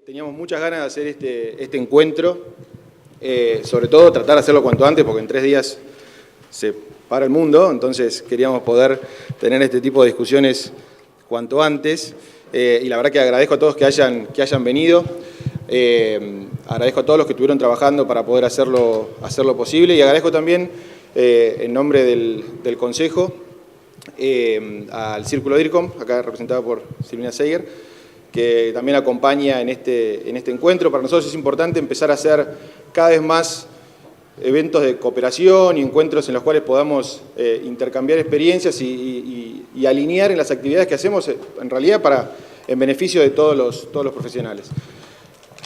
Teníamos muchas ganas de hacer este encuentro, sobre todo tratar de hacerlo cuanto antes, porque en 3 días se para el mundo, entonces queríamos poder tener este tipo de discusiones cuanto antes, y la verdad que agradezco a todos que hayan venido, agradezco a todos los que estuvieron trabajando para poder hacerlo posible, y agradezco también, en nombre del Consejo, al Círculo DIRCOM, acá representado por Silvina Seiger, que también acompaña en este encuentro. Para nosotros es importante empezar a hacer cada vez más eventos de cooperación y encuentros en los cuales podamos intercambiar experiencias y alinear en las actividades que hacemos, en realidad en beneficio de todos los profesionales.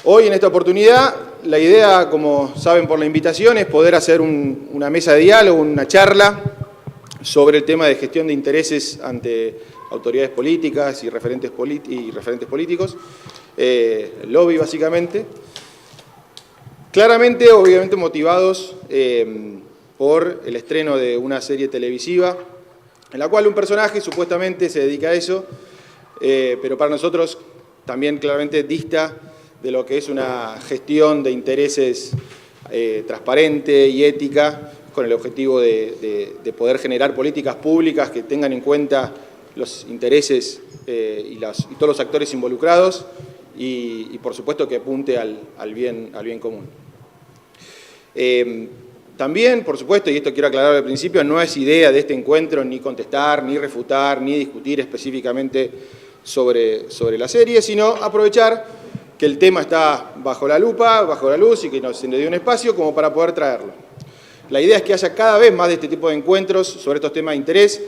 Hoy, en esta oportunidad, la idea, como saben por la invitación, es poder hacer una mesa de diálogo, una charla sobre el tema de gestión de intereses ante autoridades políticas y referentes políticos, lobby básicamente, claramente, obviamente motivados por el estreno de una serie televisiva en la cual un personaje supuestamente se dedica a eso, pero para nosotros también claramente dista de lo que es una gestión de intereses transparente y ética, con el objetivo de poder generar políticas públicas que tengan en cuenta los intereses y todos los actores involucrados y por supuesto que apunte al bien común. También, por supuesto, y esto quiero aclarar al principio, no es idea de este encuentro ni contestar, ni refutar, ni discutir específicamente sobre la serie, sino aprovechar que el tema está bajo la lupa, bajo la luz y que se le dio un espacio como para poder traerlo. La idea es que haya cada vez más de este tipo de encuentros sobre estos temas de interés.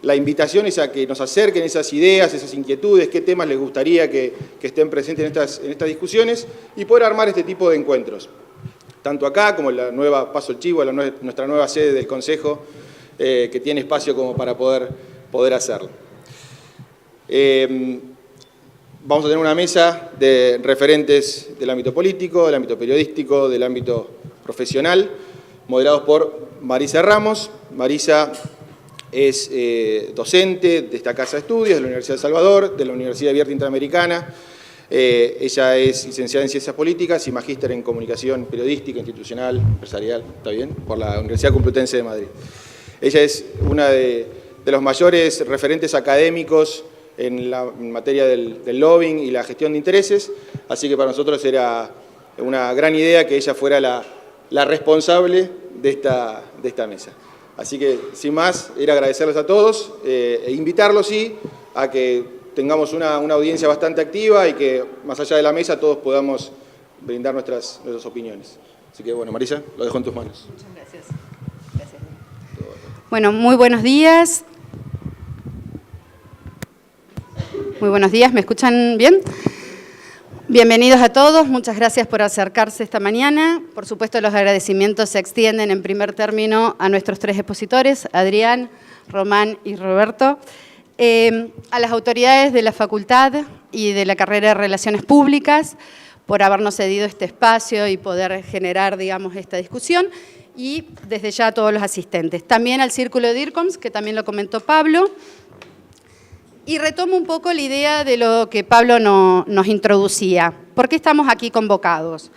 La invitación es a que nos acerquen esas ideas, esas inquietudes, qué temas les gustaría que estén presentes en estas discusiones y poder armar este tipo de encuentros. Tanto acá como en la nueva, paso el chivo, nuestra nueva sede del Consejo, que tiene espacio como para poder hacerlo. Vamos a tener una mesa de referentes del ámbito político, del ámbito periodístico, del ámbito profesional, moderados por Marisa Ramos. Marisa es docente de esta Casa de Estudios, de la Universidad de El Salvador, de la Universidad Abierta Interamericana. Ella es licenciada en Ciencias Políticas y magíster en Comunicación Periodística, Institucional, Empresarial, ¿está bien?, por la Universidad Complutense de Madrid. Ella es una de los mayores referentes académicos en materia del lobbying y la gestión de intereses, así que para nosotros era una gran idea que ella fuera la responsable de esta mesa. Así que, sin más, era agradecerles a todos e invitarlos, sí, a que tengamos una audiencia bastante activa y que, más allá de la mesa, todos podamos brindar nuestras opiniones. Así que, bueno, Marisa, lo dejo en tus manos. Muchas gracias. Bueno, muy buenos días. Muy buenos días, ¿me escuchan bien? Bienvenidos a todos, muchas gracias por acercarse esta mañana. Por supuesto, los agradecimientos se extienden en primer término a nuestros 3 expositores, Adrián, Román y Roberto, a las autoridades de la facultad y de la carrera de Relaciones Públicas por habernos cedido este espacio y poder generar, digamos, esta discusión, y desde ya a todos los asistentes. También al Círculo DIRCOMS, que también lo comentó Pablo. Y retomo un poco la idea de lo que Pablo nos introducía. ¿Por qué estamos aquí convocados?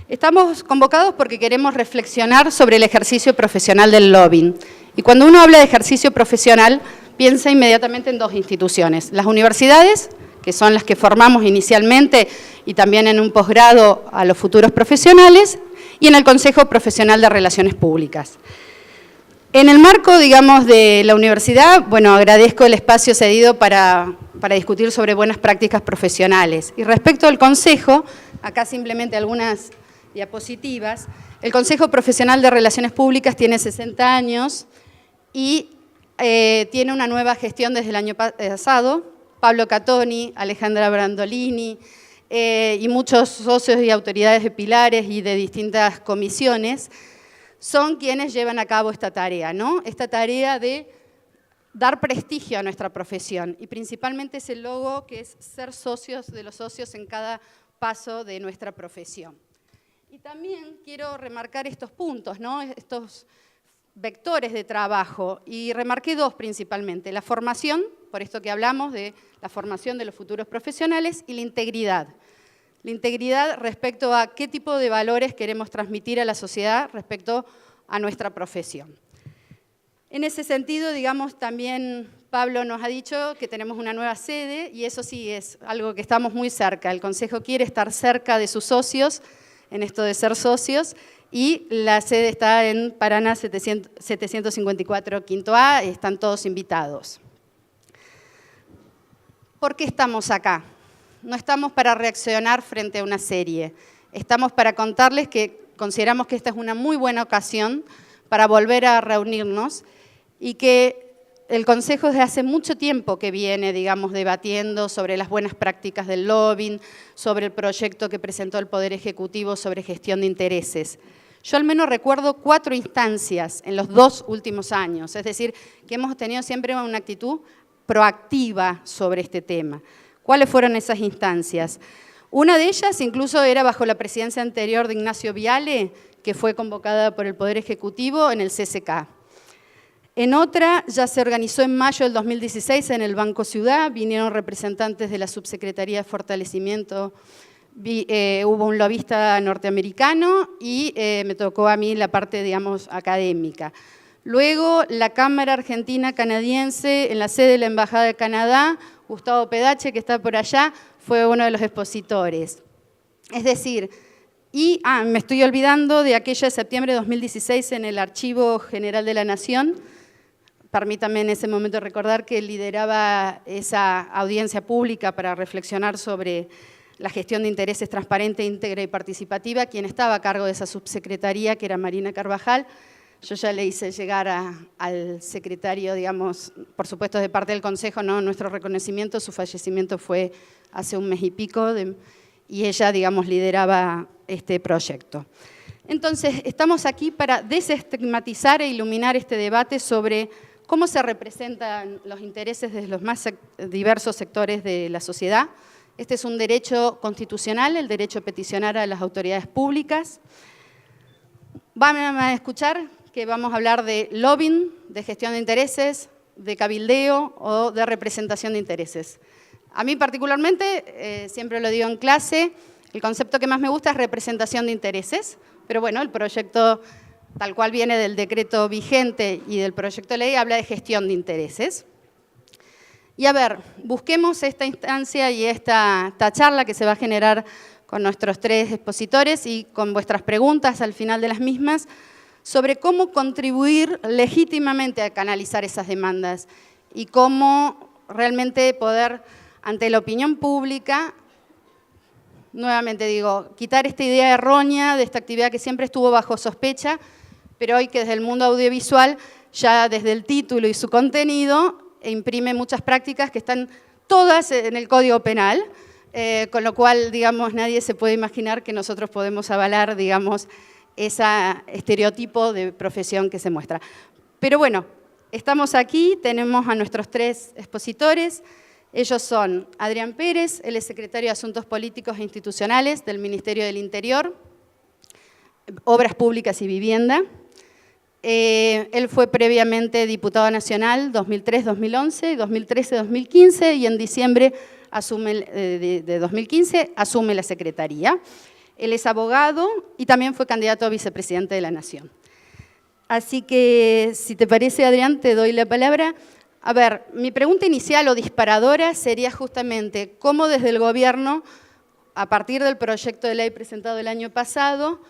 Estamos convocados porque queremos reflexionar sobre el ejercicio profesional del lobbying. Y cuando uno habla de ejercicio profesional, piensa inmediatamente en 2 instituciones. Las universidades, que son las que formamos inicialmente y también en un posgrado a los futuros profesionales, y en el Consejo Profesional de Relaciones Públicas. En el marco, digamos, de la universidad, bueno, agradezco el espacio cedido para discutir sobre buenas prácticas profesionales. Y respecto al Consejo, acá simplemente algunas diapositivas. El Consejo Profesional de Relaciones Públicas tiene 60 años y tiene una nueva gestión desde el año pasado. Pablo Catoni, Alejandra Brandolini y muchos socios y autoridades de pilares y de distintas comisiones son quienes llevan a cabo esta tarea, ¿no? Esta tarea de dar prestigio a nuestra profesión y principalmente ese logo que es ser socios de los socios en cada paso de nuestra profesión. Y también quiero remarcar estos puntos, ¿no? Estos vectores de trabajo, y remarqué 2 principalmente: la formación, por esto que hablamos de la formación de los futuros profesionales, y la integridad. La integridad respecto a qué tipo de valores queremos transmitir a la sociedad respecto a nuestra profesión. En ese sentido, digamos, también Pablo nos ha dicho que tenemos una nueva sede y eso sí es algo que estamos muy cerca. El Consejo quiere estar cerca de sus socios, en esto de ser socios, y la sede está en Paraná 754 Quinto A, están todos invitados. ¿Por qué estamos acá? No estamos para reaccionar frente a una serie, estamos para contarles que consideramos que esta es una muy buena ocasión para volver a reunirnos y que el Consejo desde hace mucho tiempo que viene, digamos, debatiendo sobre las buenas prácticas del lobbying, sobre el proyecto que presentó el Poder Ejecutivo sobre gestión de intereses. Yo al menos recuerdo 4 instancias en los 2 últimos años, es decir, que hemos tenido siempre una actitud proactiva sobre este tema. ¿Cuáles fueron esas instancias? Una de ellas incluso era bajo la presidencia anterior de Ignacio Viale, que fue convocada por el Poder Ejecutivo en el CCK. En otra ya se organizó en mayo del 2016 en el Banco Ciudad, vinieron representantes de la Subsecretaría de Fortalecimiento, hubo un lobista norteamericano y me tocó a mí la parte, digamos, académica. Luego, la Cámara Argentina-Canadiense, en la sede de la Embajada de Canadá, Gustavo Pedache, que está por allá, fue uno de los expositores. Es decir, me estoy olvidando de aquella de septiembre de 2016 en el Archivo General de la Nación. Permítanme en ese momento recordar que lideraba esa audiencia pública para reflexionar sobre la gestión de intereses transparente, íntegra y participativa, quien estaba a cargo de esa subsecretaría, que era Marina Carvajal. Yo ya le hice llegar al secretario, digamos, por supuesto de parte del Consejo, ¿no? Nuestro reconocimiento, su fallecimiento fue hace un mes y pico, y ella, digamos, lideraba este proyecto. Entonces, estamos aquí para desestigmatizar e iluminar este debate sobre cómo se representan los intereses de los más diversos sectores de la sociedad. Este es un derecho constitucional, el derecho a peticionar a las autoridades públicas. Van a escuchar que vamos a hablar de lobbying, de gestión de intereses, de cabildeo o de representación de intereses. A mí particularmente, siempre lo digo en clase, el concepto que más me gusta es representación de intereses, pero bueno, el proyecto tal cual viene del decreto vigente y del proyecto de ley habla de gestión de intereses. Y a ver, busquemos esta instancia y esta charla que se va a generar con nuestros 3 expositores y con vuestras preguntas al final de las mismas, sobre cómo contribuir legítimamente a canalizar esas demandas y cómo realmente poder, ante la opinión pública, nuevamente digo, quitar esta idea errónea de esta actividad que siempre estuvo bajo sospecha, pero hoy que desde el mundo audiovisual, ya desde el título y su contenido, imprime muchas prácticas que están todas en el Código Penal, con lo cual, digamos, nadie se puede imaginar que nosotros podemos avalar, digamos, ese estereotipo de profesión que se muestra. Pero bueno, estamos aquí, tenemos a nuestros 3 expositores. Ellos son Adrián Pérez, él es secretario de Asuntos Políticos e Institucionales del Ministerio del Interior, Obras Públicas y Vivienda. Él fue previamente diputado nacional 2003-2011, 2013-2015 y en diciembre de 2015 asume la secretaría. Él es abogado y también fue candidato a vicepresidente de la Nación. Así que, si te parece, Adrián, te doy la palabra. A ver, mi pregunta inicial o disparadora sería justamente cómo desde el Gobierno, a partir del proyecto de ley presentado el año pasado,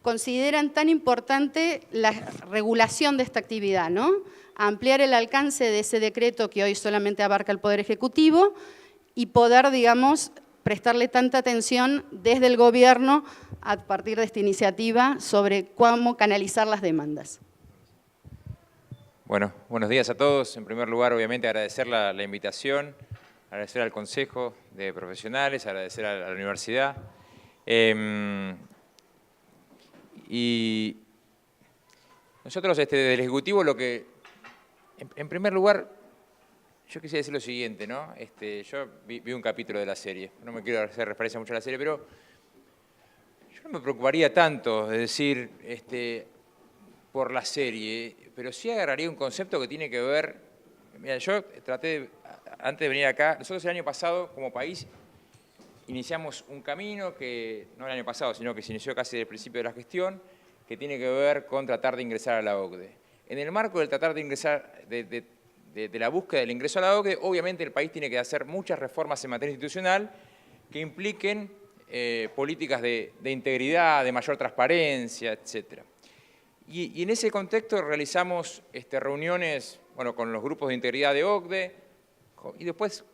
consideran tan importante la regulación de esta actividad, ¿no? Ampliar el alcance de ese decreto que hoy solamente abarca el Poder Ejecutivo y poder, digamos, prestarle tanta atención desde el Gobierno a partir de esta iniciativa sobre cómo canalizar las demandas. Bueno, buenos días a todos. En primer lugar, obviamente, agradecer la invitación, agradecer al Consejo de Profesionales, agradecer a la universidad. Y nosotros desde el Ejecutivo en primer lugar, yo quisiera decir lo siguiente, ¿no? Yo vi un capítulo de la serie, no me quiero hacer referencia mucho a la serie, pero yo no me preocuparía tanto, es decir, por la serie, pero sí agarraría un concepto que tiene que ver. Mira, yo traté, antes de venir acá, nosotros el año pasado como país iniciamos un camino que, no el año pasado, sino que se inició casi desde el principio de la gestión, que tiene que ver con tratar de ingresar a la OCDE. En el marco del tratar de ingresar, de la búsqueda del ingreso a la OCDE, obviamente el país tiene que hacer muchas reformas en materia institucional que impliquen políticas de integridad, de mayor transparencia, etc. Y en ese contexto realizamos reuniones con los grupos de integridad de OCDE y después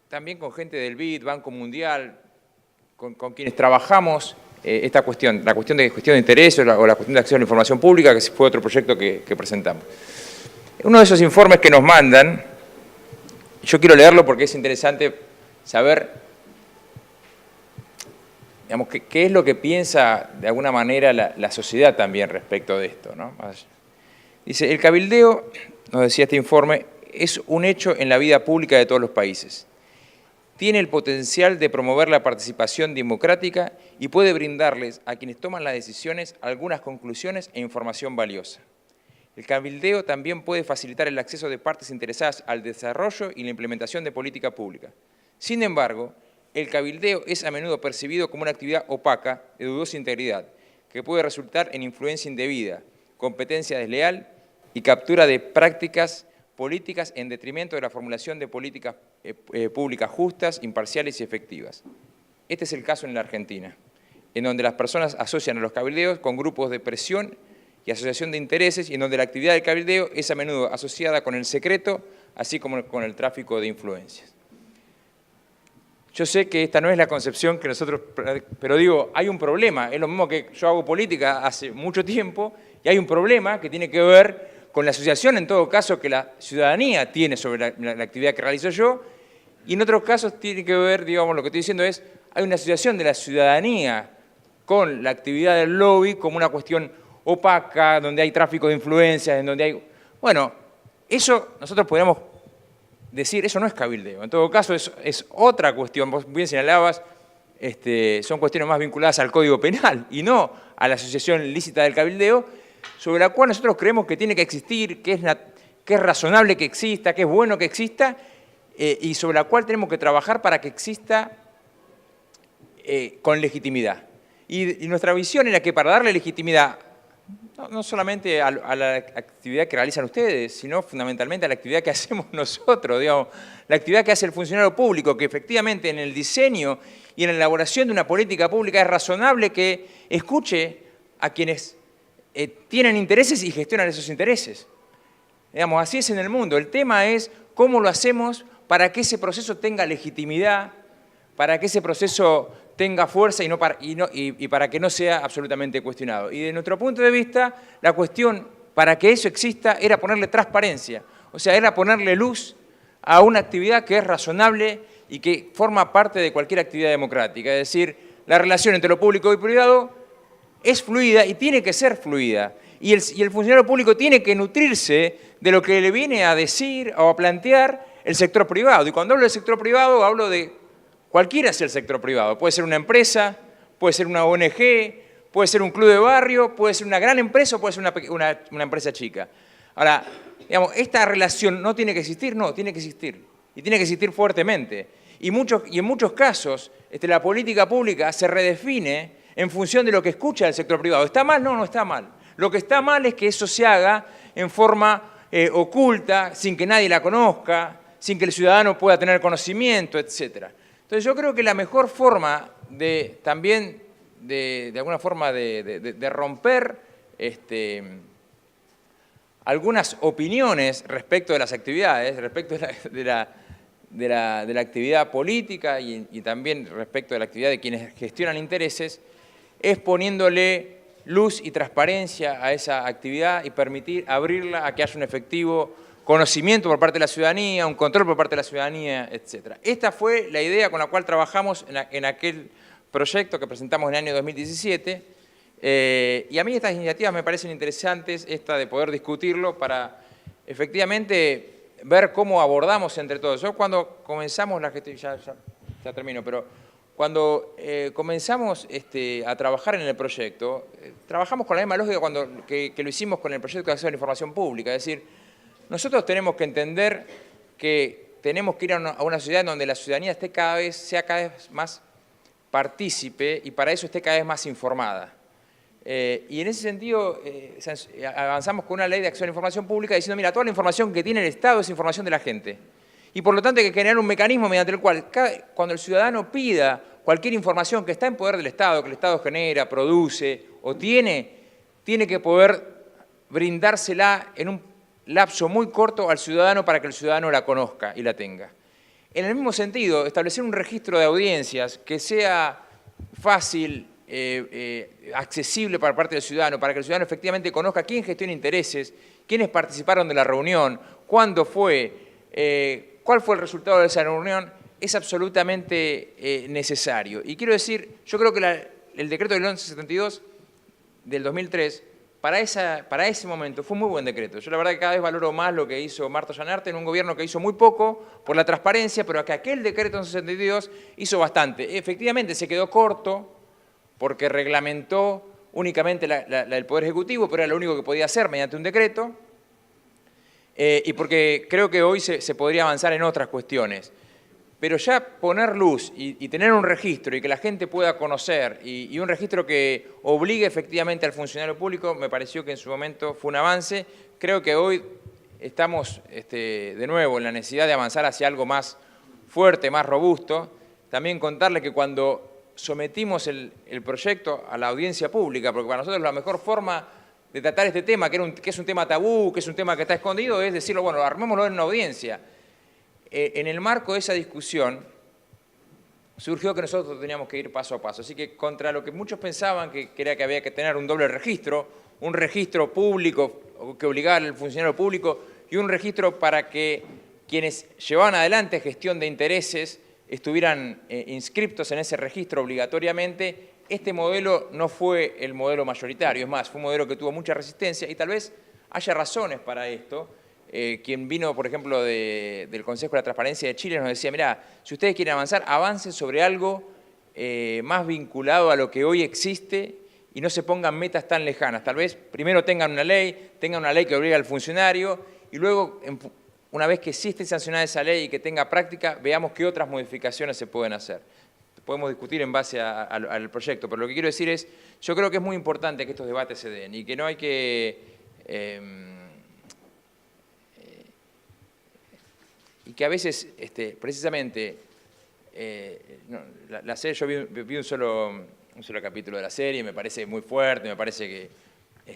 también con gente del BID, Banco Mundial, con quienes trabajamos esta cuestión, la cuestión de gestión de intereses o la cuestión de acceso a la información pública, que fue otro proyecto que presentamos. Uno de esos informes que nos mandan, yo quiero leerlo porque es interesante saber, digamos, qué es lo que piensa de alguna manera la sociedad también respecto de esto, ¿no? Dice, el cabildeo, nos decía este informe, es un hecho en la vida pública de todos los países. Tiene el potencial de promover la participación democrática y puede brindarles a quienes toman las decisiones algunas conclusiones e información valiosa. El cabildeo también puede facilitar el acceso de partes interesadas al desarrollo y la implementación de política pública. Sin embargo, el cabildeo es a menudo percibido como una actividad opaca, de dudosa integridad, que puede resultar en influencia indebida, competencia desleal y captura de prácticas políticas en detrimento de la formulación de políticas públicas justas, imparciales y efectivas. Este es el caso en la Argentina, en donde las personas asocian a los cabildeos con grupos de presión y asociación de intereses y en donde la actividad del cabildeo es a menudo asociada con el secreto, así como con el tráfico de influencias. Yo sé que esta no es la concepción que nosotros, pero digo, hay un problema, es lo mismo que yo hago política hace mucho tiempo y hay un problema que tiene que ver con la asociación, en todo caso, que la ciudadanía tiene sobre la actividad que realizo yo, y en otros casos tiene que ver, digamos, lo que estoy diciendo es, hay una asociación de la ciudadanía con la actividad del lobby como una cuestión opaca, donde hay tráfico de influencias, en donde hay... Bueno, eso nosotros podríamos decir, eso no es cabildeo, en todo caso es otra cuestión, vos bien señalabas, son cuestiones más vinculadas al Código Penal y no a la asociación lícita del cabildeo, sobre la cual nosotros creemos que tiene que existir, que es razonable que exista, que es bueno que exista, y sobre la cual tenemos que trabajar para que exista con legitimidad. Y nuestra visión era que para darle legitimidad, no solamente a la actividad que realizan ustedes, sino fundamentalmente a la actividad que hacemos nosotros, digamos, la actividad que hace el funcionario público, que efectivamente en el diseño y en la elaboración de una política pública es razonable que escuche a quienes tienen intereses y gestionan esos intereses. Digamos, así es en el mundo. El tema es cómo lo hacemos para que ese proceso tenga legitimidad, para que ese proceso tenga fuerza y para que no sea absolutamente cuestionado. Y de nuestro punto de vista, la cuestión para que eso exista era ponerle transparencia, o sea, era ponerle luz a una actividad que es razonable y que forma parte de cualquier actividad democrática. Es decir, la relación entre lo público y privado es fluida y tiene que ser fluida. Y el funcionario público tiene que nutrirse de lo que le viene a decir o a plantear el sector privado. Y cuando hablo del sector privado, hablo de cualquiera sea el sector privado. Puede ser una empresa, puede ser una ONG, puede ser un club de barrio, puede ser una gran empresa o puede ser una empresa chica. Ahora, digamos, esta relación no tiene que existir, no, tiene que existir. Y tiene que existir fuertemente. Y en muchos casos, la política pública se redefine en función de lo que escucha el sector privado. ¿Está mal? No, no está mal. Lo que está mal es que eso se haga en forma oculta, sin que nadie la conozca, sin que el ciudadano pueda tener conocimiento, etc. Entonces yo creo que la mejor forma de alguna forma de romper algunas opiniones respecto de las actividades, respecto de la actividad política y también respecto de la actividad de quienes gestionan intereses, es poniéndole luz y transparencia a esa actividad y permitir abrirla a que haya un efectivo conocimiento por parte de la ciudadanía, un control por parte de la ciudadanía, etc. Esta fue la idea con la cual trabajamos en aquel proyecto que presentamos en el año 2017, y a mí estas iniciativas me parecen interesantes, esta de poder discutirlo para efectivamente ver cómo abordamos entre todos. Yo cuando comenzamos la gestión, ya termino, pero cuando comenzamos a trabajar en el proyecto, trabajamos con la misma lógica que lo hicimos con el proyecto de acceso a la información pública, es decir, nosotros tenemos que entender que tenemos que ir a una sociedad donde la ciudadanía sea cada vez más partícipe y para eso esté cada vez más informada. Y en ese sentido avanzamos con una ley de acceso a la información pública diciendo, mira, toda la información que tiene el Estado es información de la gente. Y por lo tanto hay que generar un mecanismo mediante el cual cuando el ciudadano pida cualquier información que está en poder del Estado, que el Estado genera, produce o tiene que poder brindársela en un lapso muy corto al ciudadano para que el ciudadano la conozca y la tenga. En el mismo sentido, establecer un registro de audiencias que sea fácil, accesible para parte del ciudadano, para que el ciudadano efectivamente conozca quién gestiona intereses, quiénes participaron de la reunión, cuándo fue, cuál fue el resultado de esa reunión, es absolutamente necesario. Y quiero decir, yo creo que el decreto del 1172 del 2003, para ese momento fue un muy buen decreto. Yo la verdad que cada vez valoro más lo que hizo Marta Ollanarte en un gobierno que hizo muy poco por la transparencia, pero que aquel decreto del 1172 hizo bastante. Efectivamente se quedó corto porque reglamentó únicamente el Poder Ejecutivo, pero era lo único que podía hacer mediante un decreto, y porque creo que hoy se podría avanzar en otras cuestiones. Pero ya poner luz y tener un registro y que la gente pueda conocer y un registro que obligue efectivamente al funcionario público, me pareció que en su momento fue un avance. Creo que hoy estamos de nuevo en la necesidad de avanzar hacia algo más fuerte, más robusto. También contarle que cuando sometimos el proyecto a la audiencia pública, porque para nosotros la mejor forma de tratar este tema, que es un tema tabú, que es un tema que está escondido, es decirlo, bueno, armémoslo en una audiencia. En el marco de esa discusión surgió que nosotros teníamos que ir paso a paso. Así que contra lo que muchos pensaban que era que había que tener un doble registro, un registro público que obligara al funcionario público y un registro para que quienes llevaban adelante gestión de intereses estuvieran inscriptos en ese registro obligatoriamente, este modelo no fue el modelo mayoritario. Es más, fue un modelo que tuvo mucha resistencia y tal vez haya razones para esto. Quien vino, por ejemplo, del Consejo de la Transparencia de Chile nos decía, mirá, si ustedes quieren avanzar, avancen sobre algo más vinculado a lo que hoy existe y no se pongan metas tan lejanas. Tal vez primero tengan una ley que obligue al funcionario y luego, una vez que existe sancionada esa ley y que tenga práctica, veamos qué otras modificaciones se pueden hacer. Podemos discutir en base al proyecto, pero lo que quiero decir es, yo creo que es muy importante que estos debates se den y que no hay que... y que a veces, precisamente, la serie, yo vi un solo capítulo de la serie, me parece muy fuerte, me parece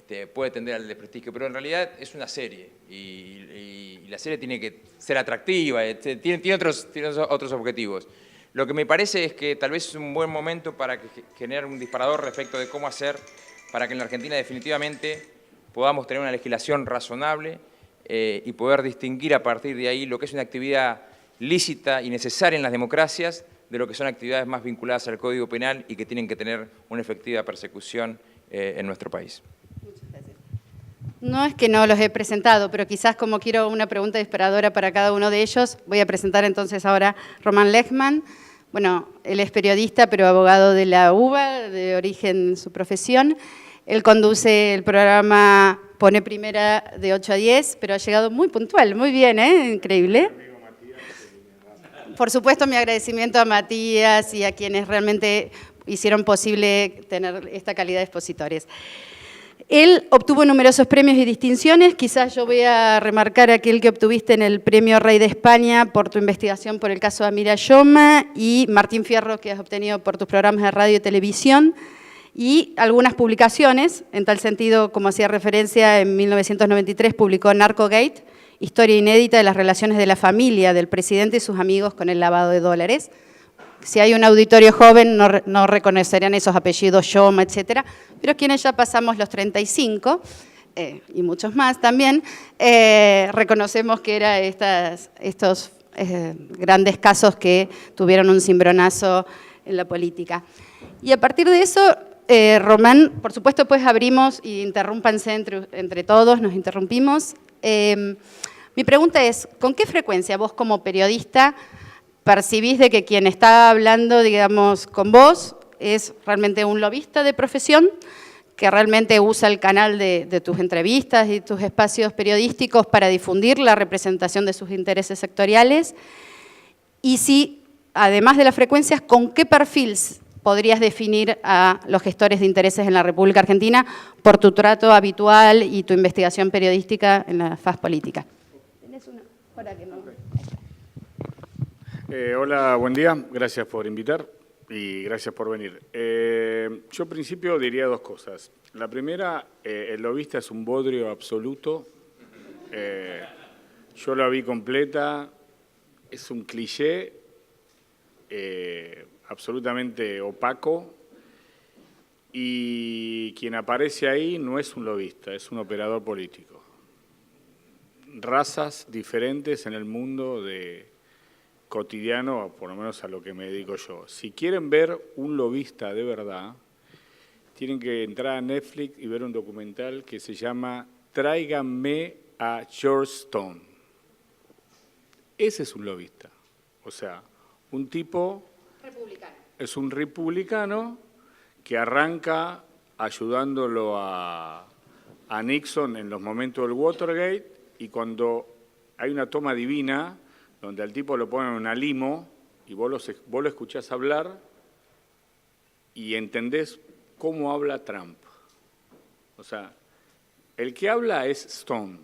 que puede tender al desprestigio, pero en realidad es una serie y la serie tiene que ser atractiva, tiene otros objetivos. Lo que me parece es que tal vez es un buen momento para generar un disparador respecto de cómo hacer para que en la Argentina definitivamente podamos tener una legislación razonable y poder distinguir a partir de ahí lo que es una actividad lícita y necesaria en las democracias de lo que son actividades más vinculadas al Código Penal y que tienen que tener una efectiva persecución en nuestro país. Muchas gracias. No es que no los he presentado, pero quizás como quiero una pregunta disparadora para cada uno de ellos, voy a presentar entonces ahora a Román Lechmann. Bueno, él es periodista, pero abogado de la UBA, de origen su profesión. Él conduce el programa Pone Primera de 8 a 10, pero ha llegado muy puntual, muy bien, increíble. Por supuesto, mi agradecimiento a Matías y a quienes realmente hicieron posible tener esta calidad de expositores. Él obtuvo numerosos premios y distinciones, quizás yo voy a remarcar aquel que obtuviste en el Premio Rey de España por tu investigación por el caso Amira Yoma y Martín Fierro, que has obtenido por tus programas de radio y televisión, y algunas publicaciones, en tal sentido, como hacía referencia, en 1993 publicó Narcogate, historia inédita de las relaciones de la familia del presidente y sus amigos con el lavado de dólares. Si hay un auditorio joven, no reconocerían esos apellidos, Yoma, etcétera, pero quienes ya pasamos los 35, y muchos más también, reconocemos que eran estos grandes casos que tuvieron un cimbronazo en la política. Y a partir de eso, Román, por supuesto, pues abrimos y interrúmpanse entre todos, nos interrumpimos. Mi pregunta es, ¿con qué frecuencia vos como periodista percibís de que quien está hablando, digamos, con vos es realmente un lobista de profesión, que realmente usa el canal de tus entrevistas y tus espacios periodísticos para difundir la representación de sus intereses sectoriales? Y si, además de las frecuencias, ¿con qué perfil podrías definir a los gestores de intereses en la República Argentina por tu trato habitual y tu investigación periodística en la faz política. ¿Tenés una hora que no? Hola, buen día. Gracias por invitar y gracias por venir. Yo, en principio, diría dos cosas. La primera, el lobista es un bodrio absoluto. Yo la vi completa. Es un cliché absolutamente opaco. Y quien aparece ahí no es un lobista, es un operador político. Razas diferentes en el mundo cotidiano, por lo menos a lo que me dedico yo. Si quieren ver un lobista de verdad, tienen que entrar a Netflix y ver un documental que se llama Tráiganme a George Stone. Ese es un lobista. O sea, un tipo... republicano. Es un republicano que arranca ayudándolo a Nixon en los momentos del Watergate, y cuando hay una toma divina donde al tipo lo ponen en una limo y vos lo escuchás hablar y entendés cómo habla Trump. O sea, el que habla es Stone,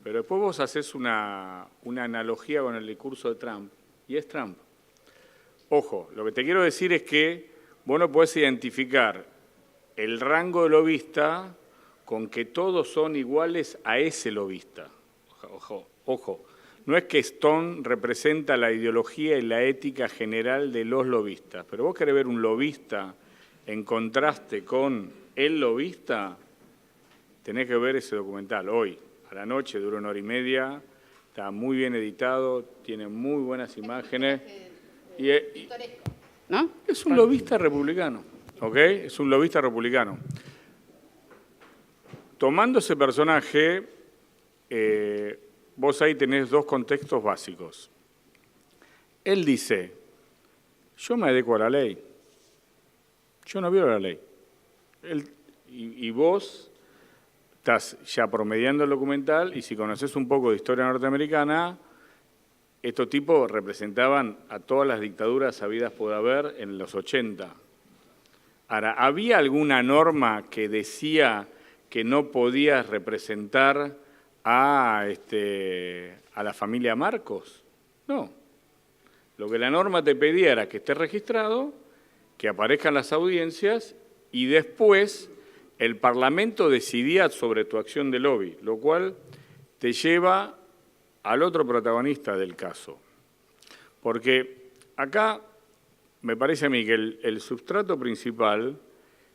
pero después vos haces una analogía con el discurso de Trump y es Trump. Ojo, lo que te quiero decir es que vos no podés identificar el rango de lobista con que todos son iguales a ese lobista. Ojo. No es que Stone representa la ideología y la ética general de los lobistas, pero vos querés ver un lobista en contraste con el lobista, tenés que ver ese documental hoy, a la noche, dura 1 hora y media, está muy bien editado, tiene muy buenas imágenes. ¿No? Es un lobista republicano, ¿ok? Es un lobista republicano. Tomando ese personaje, vos ahí tenés dos contextos básicos. Él dice, yo me adecuo a la ley, yo no violo la ley. Y vos estás ya promediando el documental, y si conoces un poco de historia norteamericana, estos tipos representaban a todas las dictaduras habidas por haber en los 80. Ahora, ¿había alguna norma que decía que no podías representar a la familia Marcos? No. Lo que la norma te pedía era que estés registrado, que aparezcan las audiencias y después el Parlamento decidía sobre tu acción de lobby, lo cual te lleva al otro protagonista del caso. Porque acá me parece a mí que el substrato principal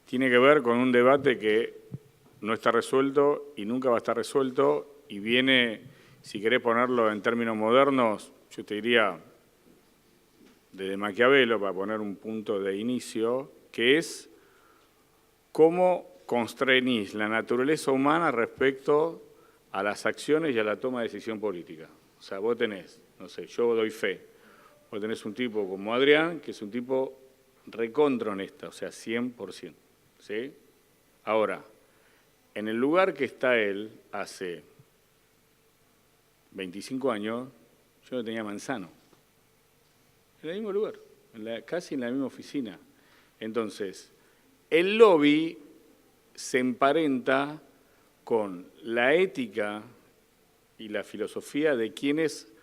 tiene que ver con un debate que no está resuelto y nunca va a estar resuelto, y viene, si querés ponerlo en términos modernos, yo te diría desde Maquiavelo, para poner un punto de inicio, que es cómo constreñís la naturaleza humana respecto a las acciones y a la toma de decisión política. O sea, vos tenés, no sé, yo doy fe, vos tenés un tipo como Adrián, que es un tipo recontra honesta, o sea, 100%, ¿sí? Ahora, en el lugar que está él hace 25 años, yo no tenía manzano. En el mismo lugar, casi en la misma oficina. Entonces, el lobby se emparenta con la ética y la filosofía de quienes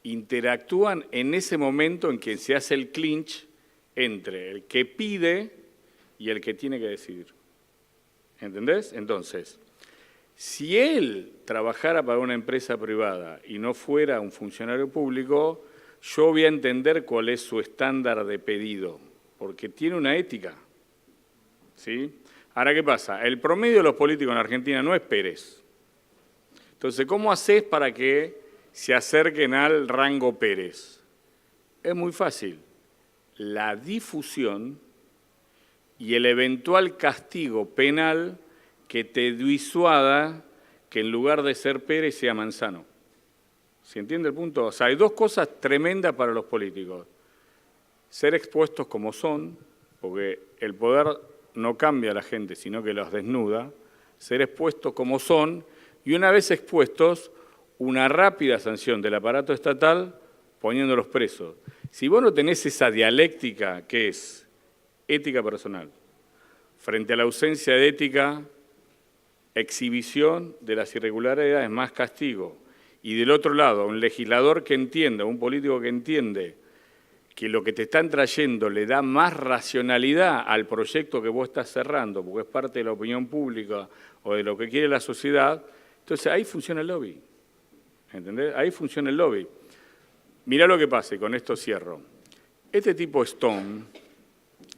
interactúan en ese momento en que se hace el clinch entre el que pide y el que tiene que decidir. ¿Entendés? Entonces, si él trabajara para una empresa privada y no fuera un funcionario público, yo voy a entender cuál es su estándar de pedido, porque tiene una ética, ¿sí? Ahora, ¿qué pasa? El promedio de los políticos en Argentina no es Pérez. Entonces, ¿cómo haces para que se acerquen al rango Pérez? Es muy fácil. La difusión y el eventual castigo penal que te disuada que en lugar de ser Pérez sea Manzano. ¿Se entiende el punto? O sea, hay dos cosas tremendas para los políticos. Ser expuestos como son, porque el poder no cambia a la gente, sino que los desnuda. Ser expuestos como son, y una vez expuestos, una rápida sanción del aparato estatal poniéndolos presos. Si vos no tenés esa dialéctica que es ética personal. Frente a la ausencia de ética, exhibición de las irregularidades más castigo. Y del otro lado, un legislador que entienda, un político que entiende que lo que te están trayendo le da más racionalidad al proyecto que vos estás cerrando, porque es parte de la opinión pública o de lo que quiere la sociedad, entonces ahí funciona el lobby. ¿Entendés? Ahí funciona el lobby. Mirá lo que pasa, y con esto cierro. Este tipo Stone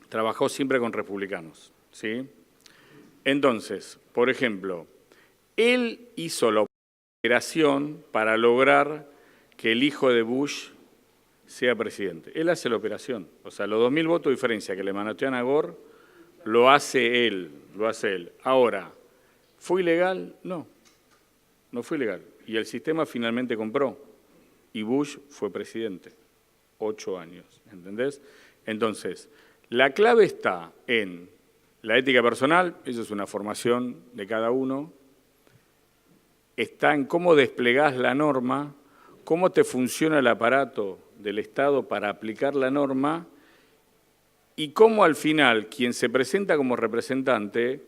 trabajó siempre con republicanos, ¿sí? Entonces, por ejemplo, él hizo la operación para lograr que el hijo de Bush sea presidente. Él hace la operación. O sea, los 2.000 votos de diferencia que le manotean a Gore, lo hace él, Ahora, ¿fue ilegal? No, no fue ilegal. Y el sistema finalmente compró. Y Bush fue presidente. 8 años, ¿entendés? Entonces, la clave está en la ética personal, eso es una formación de cada uno, está en cómo desplegás la norma, cómo te funciona el aparato del Estado para aplicar la norma y cómo al final quien se presenta como representante,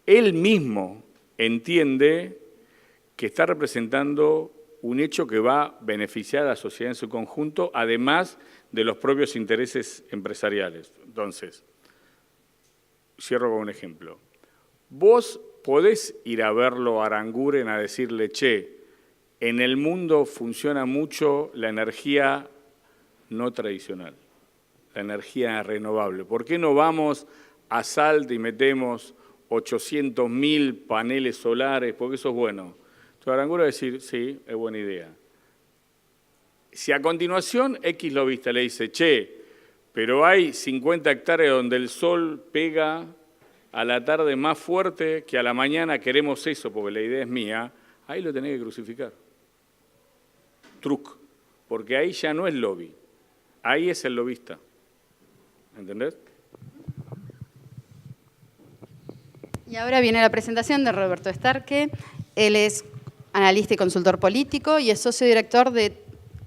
él mismo entiende que está representando un hecho que va a beneficiar a la sociedad en su conjunto, además de los propios intereses empresariales. Entonces, cierro con un ejemplo. Vos podés ir a verlo a Aranguren a decirle, che, en el mundo funciona mucho la energía no tradicional, la energía renovable. ¿Por qué no vamos a Salta y metemos 800.000 paneles solares? Porque eso es bueno. Entonces Aranguren va a decir, sí, es buena idea. Si a continuación X lobista le dice, che, pero hay 50 hectáreas donde el sol pega a la tarde más fuerte que a la mañana, queremos eso porque la idea es mía, ahí lo tenés que crucificar. Truc, porque ahí ya no es lobby, ahí es el lobista. ¿Entendés? Y ahora viene la presentación de Roberto Starke. Él es analista y consultor político y es socio director de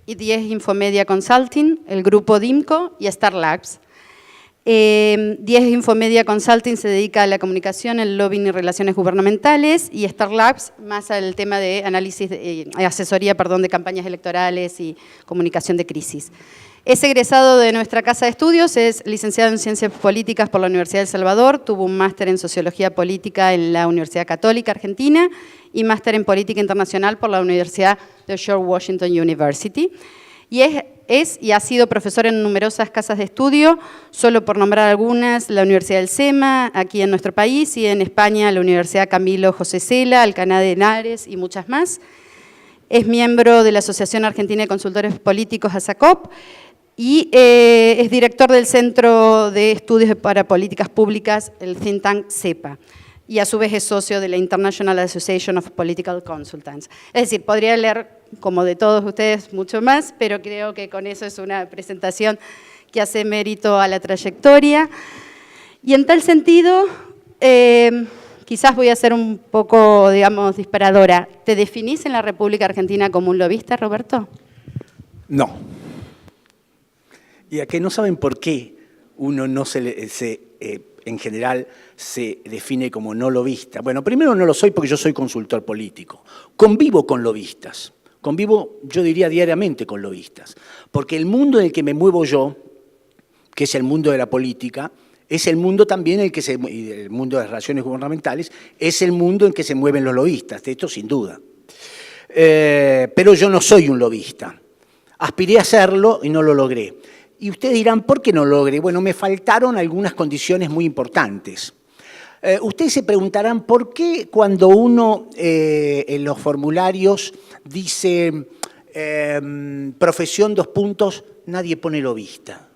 10 Infomedia Consulting, el grupo DIMCO y Star Labs. 10 Infomedia Consulting se dedica a la comunicación, el lobbying y relaciones gubernamentales, y Star Labs más al tema de análisis, asesoría, de campañas electorales y comunicación de crisis. Es egresado de nuestra casa de estudios, es licenciado en Ciencias Políticas por la Universidad de El Salvador, tuvo un máster en Sociología Política en la Universidad Católica Argentina y máster en Política Internacional por la Universidad de George Washington University. Y y ha sido profesor en numerosas casas de estudio, solo por nombrar algunas, la Universidad del SEMA, aquí en nuestro país, y en España, la Universidad Camilo José Cela, Alcalá de Henares y muchas más. Es miembro de la Asociación Argentina de Consultores Políticos, ASACOP, y es director del Centro de Estudios para Políticas Públicas, el think tank CEPA, y a su vez es socio de la International Association of Political Consultants. Es decir, podría leer, como de todos ustedes, mucho más, pero creo que con eso es una presentación que hace mérito a la trayectoria. Y en tal sentido, quizás voy a ser un poco, disparadora. ¿Te definís en la República Argentina como un lobista, Roberto? No. Y a que no saben por qué uno no en general se define como no lobista. Bueno, primero no lo soy porque yo soy consultor político. Convivo con lobistas. Convivo, yo diría, diariamente con lobistas. Porque el mundo en el que me muevo yo, que es el mundo de la política, es el mundo también y el mundo de las relaciones gubernamentales, es el mundo en que se mueven los lobistas, de esto sin duda. Pero yo no soy un lobista. Aspiré a serlo y no lo logré. Y ustedes dirán, ¿por qué no logré? Bueno, me faltaron algunas condiciones muy importantes. Ustedes se preguntarán, ¿por qué cuando uno en los formularios dice profesión 2 puntos, nadie pone lobista?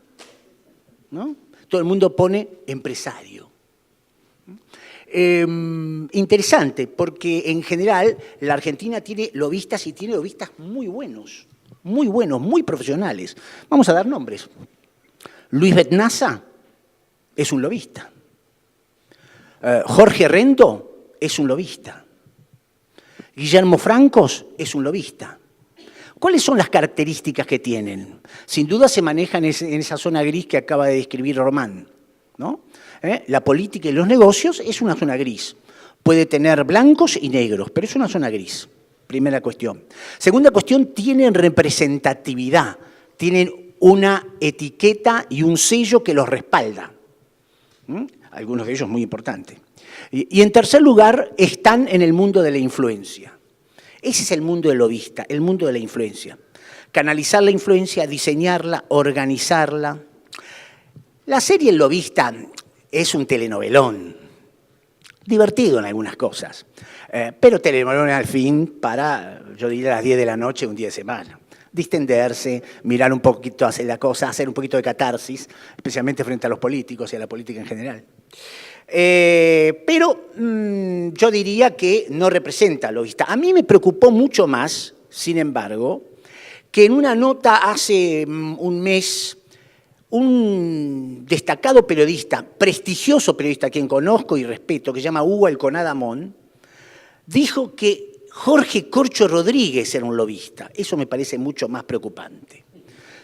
¿No? Todo el mundo pone empresario. Interesante, porque en general la Argentina tiene lobistas y tiene lobistas muy buenos, muy profesionales. Vamos a dar nombres. Luis Betnaza es un lobista. Jorge Rendo es un lobista. Guillermo Francos es un lobista. ¿Cuáles son las características que tienen? Sin duda se manejan en esa zona gris que acaba de describir Román. ¿no? La política y los negocios es una zona gris. Puede tener blancos y negros, pero es una zona gris. Primera cuestión. Segunda cuestión, tienen representatividad, tienen una etiqueta y un sello que los respalda. Algunos de ellos muy importantes. Y en tercer lugar, están en el mundo de la influencia. Ese es el mundo del lobista, el mundo de la influencia. Canalizar la influencia, diseñarla, organizarla. La serie El Lobista es un telenovelón, divertido en algunas cosas, pero telenovelón al fin para, yo diría, a las 10 de la noche, un día de semana. Distenderse, mirar un poquito, hacer la cosa, hacer un poquito de catarsis, especialmente frente a los políticos y a la política en general. Pero yo diría que no representa al lobista. A mí me preocupó mucho más, sin embargo, que en una nota hace un mes, un destacado periodista, prestigioso periodista, a quien conozco y respeto, que se llama Hugo Alconada Mon, dijo que Jorge Corcho Rodríguez era un lobista. Eso me parece mucho más preocupante.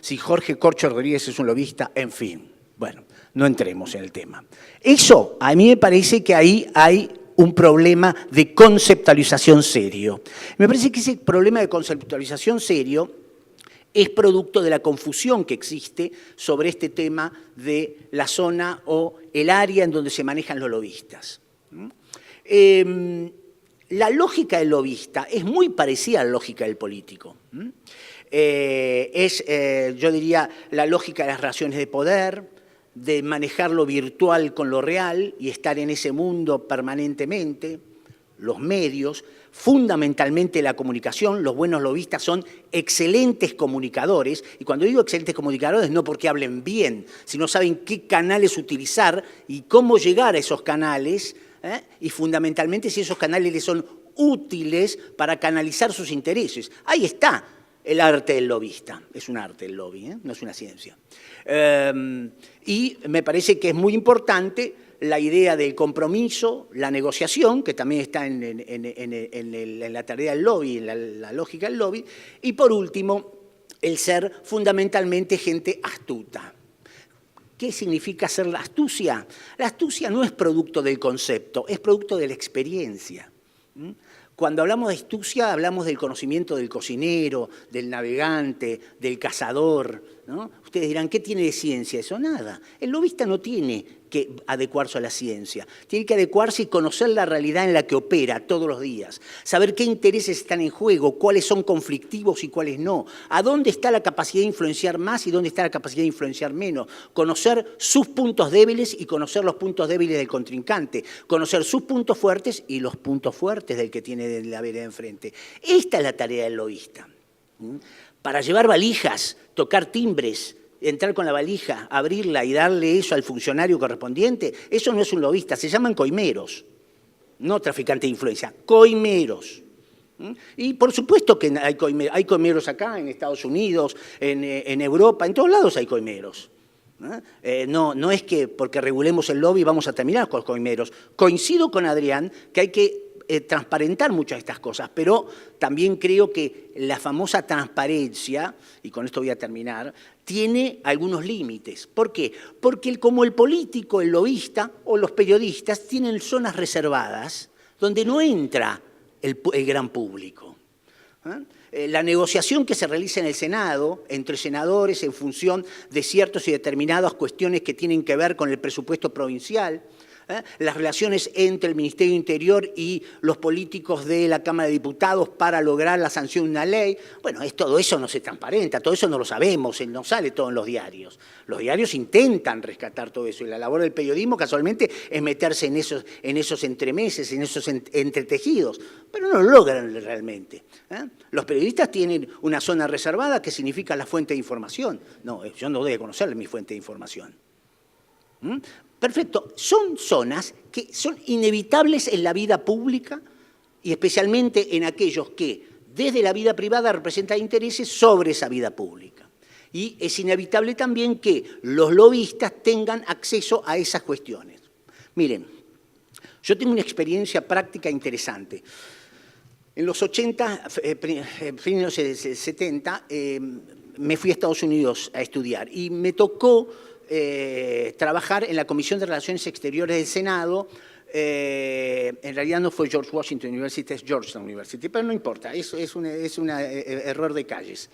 Si Jorge Corcho Rodríguez es un lobista, en fin, bueno, no entremos en el tema. Eso, a mí me parece que ahí hay un problema de conceptualización serio. Me parece que ese problema de conceptualización serio es producto de la confusión que existe sobre este tema de la zona o el área en donde se manejan los lobistas. La lógica del lobista es muy parecida a la lógica del político. Yo diría, la lógica de las relaciones de poder, de manejar lo virtual con lo real y estar en ese mundo permanentemente, los medios, fundamentalmente la comunicación. Los buenos lobistas son excelentes comunicadores, y cuando digo excelentes comunicadores no porque hablen bien, sino saben qué canales utilizar y cómo llegar a esos canales, y fundamentalmente si esos canales les son útiles para canalizar sus intereses. Ahí está el arte del lobista. Es un arte el lobby, no es una ciencia. Y me parece que es muy importante la idea del compromiso, la negociación, que también está en la tarea del lobby, en la lógica del lobby, y por último, el ser fundamentalmente gente astuta. ¿Qué significa ser la astucia? La astucia no es producto del concepto, es producto de la experiencia. Cuando hablamos de astucia, hablamos del conocimiento del cocinero, del navegante, del cazador, ¿no? Ustedes dirán, ¿qué tiene de ciencia eso? Nada. El lobista no tiene que adecuarse a la ciencia. Tiene que adecuarse y conocer la realidad en la que opera todos los días. Saber qué intereses están en juego, cuáles son conflictivos y cuáles no. A dónde está la capacidad de influenciar más y dónde está la capacidad de influenciar menos. Conocer sus puntos débiles y conocer los puntos débiles del contrincante. Conocer sus puntos fuertes y los puntos fuertes del que tiene la vereda enfrente. Esta es la tarea del lobista. Para llevar valijas, tocar timbres, entrar con la valija, abrirla y darle eso al funcionario correspondiente, eso no es un lobista, se llaman coimeros, no traficantes de influencia, coimeros. Y por supuesto que hay coimeros acá, en Estados Unidos, en Europa, en todos lados hay coimeros. No es que porque regulemos el lobby vamos a terminar con los coimeros. Coincido con Adrián que hay que transparentar muchas de estas cosas, pero también creo que la famosa transparencia, y con esto voy a terminar, tiene algunos límites. ¿Por qué? Porque como el político, el lobista o los periodistas tienen zonas reservadas donde no entra el gran público. La negociación que se realiza en el Senado, entre senadores en función de ciertas y determinadas cuestiones que tienen que ver con el presupuesto provincial, las relaciones entre el Ministerio del Interior y los políticos de la Cámara de Diputados para lograr la sanción de una ley. Bueno, todo eso no se transparenta, todo eso no lo sabemos, no sale todo en los diarios. Los diarios intentan rescatar todo eso y la labor del periodismo casualmente es meterse en esos entremeses, en esos entretejidos, pero no lo logran realmente. Los periodistas tienen una zona reservada que significa la fuente de información. No, yo no voy a conocer mi fuente de información. Perfecto, son zonas que son inevitables en la vida pública y especialmente en aquellos que desde la vida privada representan intereses sobre esa vida pública. Y es inevitable también que los lobistas tengan acceso a esas cuestiones. Miren, yo tengo una experiencia práctica interesante. En los 80, fines de los 70, me fui a Estados Unidos a estudiar y me tocó trabajar en la Comisión de Relaciones Exteriores del Senado. En realidad no fue George Washington University, es Georgetown University, pero no importa, es un error de calles.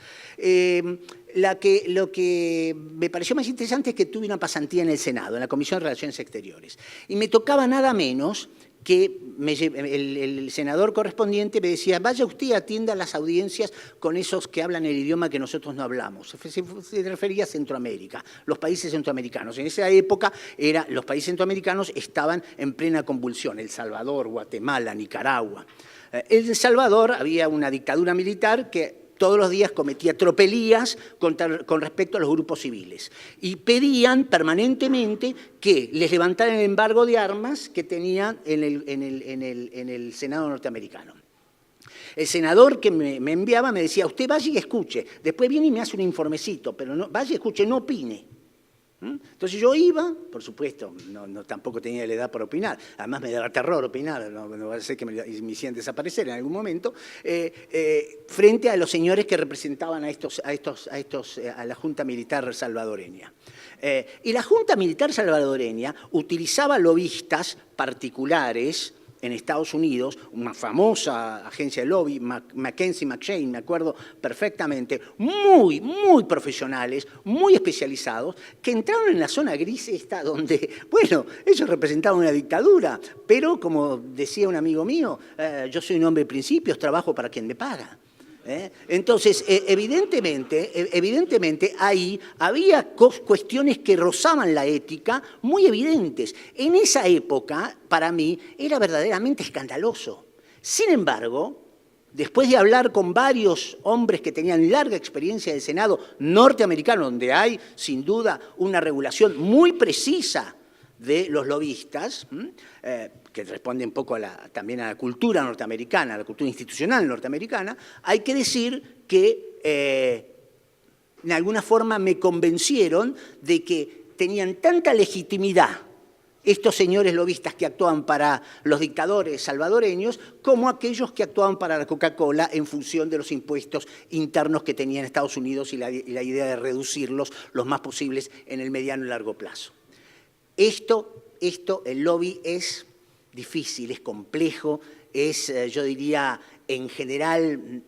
Lo que me pareció más interesante es que tuve una pasantía en el Senado, en la Comisión de Relaciones Exteriores, y me tocaba nada menos que el senador correspondiente me decía, vaya usted y atienda las audiencias con esos que hablan el idioma que nosotros no hablamos. Se refería a Centroamérica, los países centroamericanos. En esa época los países centroamericanos estaban en plena convulsión, El Salvador, Guatemala, Nicaragua. En El Salvador había una dictadura militar que todos los días cometía tropelías con respecto a los grupos civiles. Y pedían permanentemente que les levantaran el embargo de armas que tenían en el Senado norteamericano. El senador que me enviaba me decía, usted vaya y escuche, después viene y me hace un informecito, pero no, vaya y escuche, no opine. Entonces yo iba, por supuesto, tampoco tenía la edad para opinar, además me daba terror opinar, no va a ser que me hicieran desaparecer en algún momento, frente a los señores que representaban a la Junta Militar salvadoreña. Y la Junta Militar salvadoreña utilizaba lobistas particulares en Estados Unidos, una famosa agencia de lobby, McKenzie McShane, me acuerdo perfectamente, muy, muy profesionales, muy especializados, que entraron en la zona gris esta donde, bueno, ellos representaban una dictadura, pero como decía un amigo mío, yo soy un hombre de principios, trabajo para quien me paga. Entonces, evidentemente ahí había cuestiones que rozaban la ética muy evidentes. En esa época, para mí, era verdaderamente escandaloso. Sin embargo, después de hablar con varios hombres que tenían larga experiencia del Senado norteamericano, donde hay, sin duda, una regulación muy precisa de los lobistas, que responde un poco también a la cultura norteamericana, a la cultura institucional norteamericana, hay que decir que de alguna forma me convencieron de que tenían tanta legitimidad estos señores lobistas que actuaban para los dictadores salvadoreños como aquellos que actuaban para la Coca-Cola en función de los impuestos internos que tenía en Estados Unidos y la idea de reducirlos los más posibles en el mediano y largo plazo. El lobby es difícil, es complejo, es, yo diría, en general,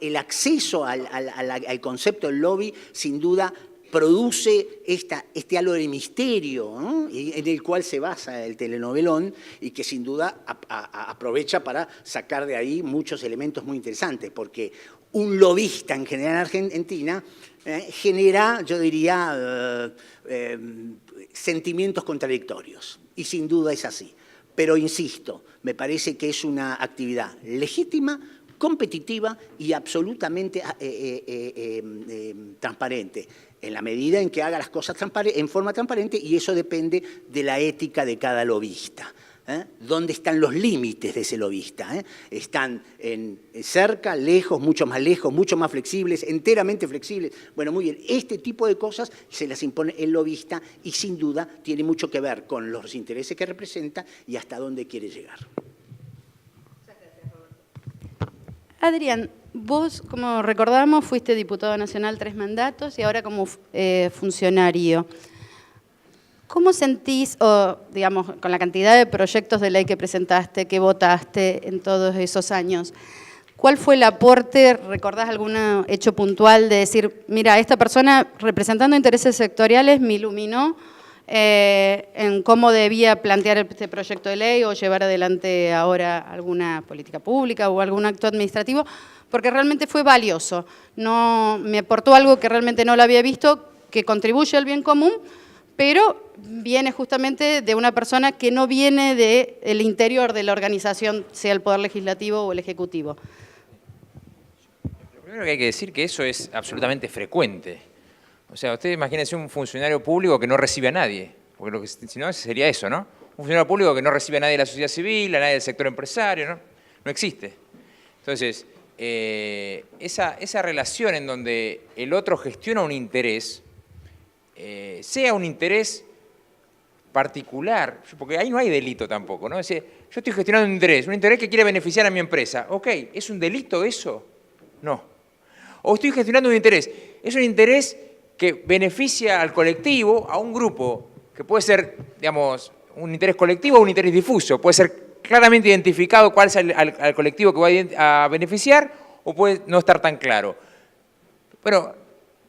el acceso al concepto del lobby, sin duda, produce este halo de misterio, ¿no? En el cual se basa el telenovelón y que sin duda aprovecha para sacar de ahí muchos elementos muy interesantes, porque un lobista en general en Argentina genera, yo diría, sentimientos contradictorios, y sin duda es así. Pero insisto, me parece que es una actividad legítima, competitiva y absolutamente transparente, en la medida en que haga las cosas en forma transparente, y eso depende de la ética de cada lobista. ¿Dónde están los límites de ese lobista? ¿Están cerca, lejos, mucho más flexibles, enteramente flexibles? Bueno, muy bien, este tipo de cosas se las impone el lobista y sin duda tiene mucho que ver con los intereses que representa y hasta dónde quiere llegar. Adrián, vos, como recordamos, fuiste diputado nacional 3 mandatos y ahora como funcionario. ¿Cómo sentís, digamos, con la cantidad de proyectos de ley que presentaste, que votaste en todos esos años, cuál fue el aporte, recordás algún hecho puntual de decir, mira, esta persona representando intereses sectoriales me iluminó en cómo debía plantear este proyecto de ley o llevar adelante ahora alguna política pública o algún acto administrativo, porque realmente fue valioso, me aportó algo que realmente no lo había visto, que contribuye al bien común, pero viene justamente de una persona que no viene del interior de la organización, sea el Poder Legislativo o el Ejecutivo. Lo primero que hay que decir es que eso es absolutamente frecuente. O sea, usted imagínese un funcionario público que no recibe a nadie, porque si no sería eso, ¿no? Un funcionario público que no recibe a nadie de la sociedad civil, a nadie del sector empresario, ¿no? No existe. Entonces, esa relación en donde el otro gestiona un interés, sea un interés particular, porque ahí no hay delito tampoco, ¿no? Es decir, yo estoy gestionando un interés que quiere beneficiar a mi empresa. Ok, ¿es un delito eso? No. O estoy gestionando un interés, es un interés que beneficia al colectivo, a un grupo, que puede ser, digamos, un interés colectivo o un interés difuso, puede ser claramente identificado cuál es al colectivo que va a beneficiar o puede no estar tan claro. Pero,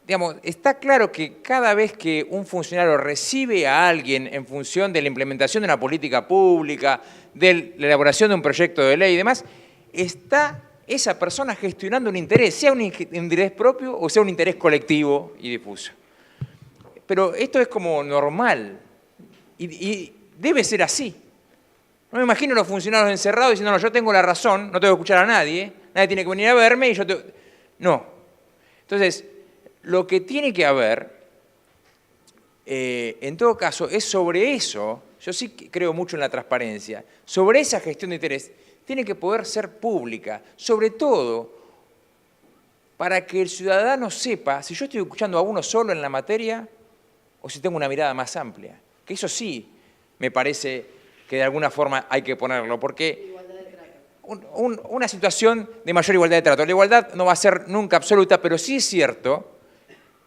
digamos, está claro que cada vez que un funcionario recibe a alguien en función de la implementación de una política pública, de la elaboración de un proyecto de ley y demás, está esa persona gestionando un interés, sea un interés propio o sea un interés colectivo y difuso. Pero esto es como normal y debe ser así. No me imagino los funcionarios encerrados diciendo, no, yo tengo la razón, no tengo que escuchar a nadie tiene que venir a verme y yo tengo... No. Entonces, lo que tiene que haber, en todo caso, es sobre eso, yo sí creo mucho en la transparencia, sobre esa gestión de interés, tiene que poder ser pública, sobre todo para que el ciudadano sepa si yo estoy escuchando a uno solo en la materia o si tengo una mirada más amplia. Que eso sí me parece que de alguna forma hay que ponerlo, porque una situación de mayor igualdad de trato. La igualdad no va a ser nunca absoluta, pero sí es cierto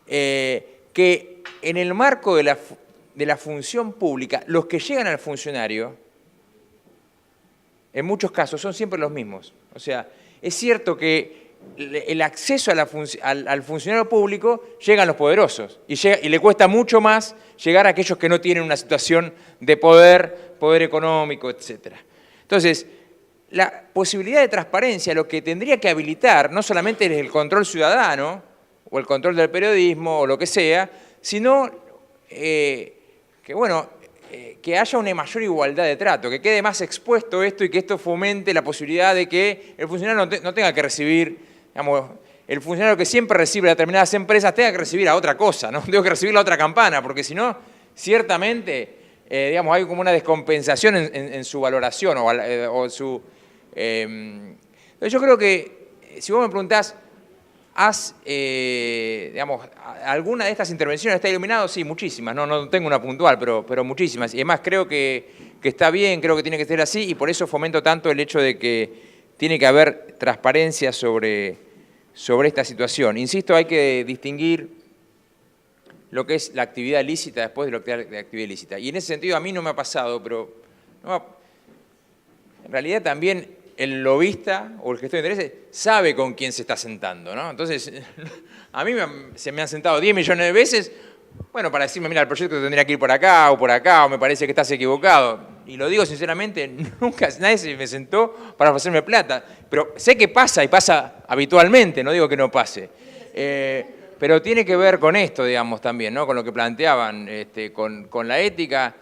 que en el marco de la función pública, los que llegan al funcionario, en muchos casos, son siempre los mismos. O sea, es cierto que el acceso al funcionario público llega a los poderosos y le cuesta mucho más llegar a aquellos que no tienen una situación de poder económico, etc. Entonces, la posibilidad de transparencia lo que tendría que habilitar no solamente es el control ciudadano o el control del periodismo o lo que sea, sino que haya una mayor igualdad de trato, que quede más expuesto esto y que esto fomente la posibilidad de que el funcionario no tenga que recibir, digamos, el funcionario que siempre recibe a determinadas empresas tenga que recibir a otra cosa, ¿no? Tengo que recibir la otra campana, porque si no, ciertamente, digamos, hay como una descompensación en su valoración o su... yo creo que, si vos me preguntás, digamos, ¿alguna de estas intervenciones está iluminado? Sí, muchísimas, no tengo una puntual, pero muchísimas. Y además creo que está bien, creo que tiene que ser así, y por eso fomento tanto el hecho de que tiene que haber transparencia sobre esta situación. Insisto, hay que distinguir lo que es la actividad lícita después de lo que es la actividad ilícita. Y en ese sentido a mí no me ha pasado, pero en realidad también el lobista o el gestor de intereses sabe con quién se está sentando, ¿no? Entonces, a mí se me han sentado 10 millones de veces, bueno, para decirme, mira, el proyecto tendría que ir por acá, o me parece que estás equivocado. Y lo digo sinceramente, nunca nadie se me sentó para ofrecerme plata. Pero sé que pasa, y pasa habitualmente, no digo que no pase. Pero tiene que ver con esto, digamos, también, ¿no? Con lo que planteaban, con la ética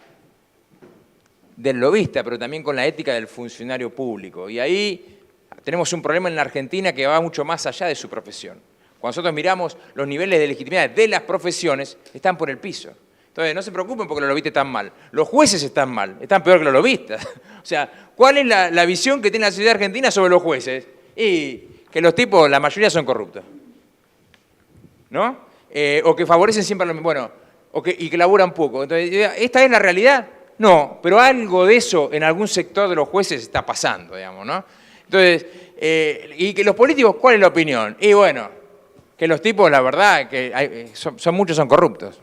del lobista, pero también con la ética del funcionario público. Y ahí tenemos un problema en la Argentina que va mucho más allá de su profesión. Cuando nosotros miramos los niveles de legitimidad de las profesiones, están por el piso. Entonces, no se preocupen porque los lobistas están mal. Los jueces están mal, están peor que los lobistas. O sea, ¿cuál es la visión que tiene la sociedad argentina sobre los jueces? Y que los tipos, la mayoría son corruptos, ¿no? O que favorecen siempre a los mismos, bueno, y que laburan poco. Entonces, ¿esta es la realidad? No, pero algo de eso en algún sector de los jueces está pasando, digamos, ¿no? Entonces, y que los políticos, ¿cuál es la opinión? Y bueno, que los tipos, la verdad, que muchos son corruptos.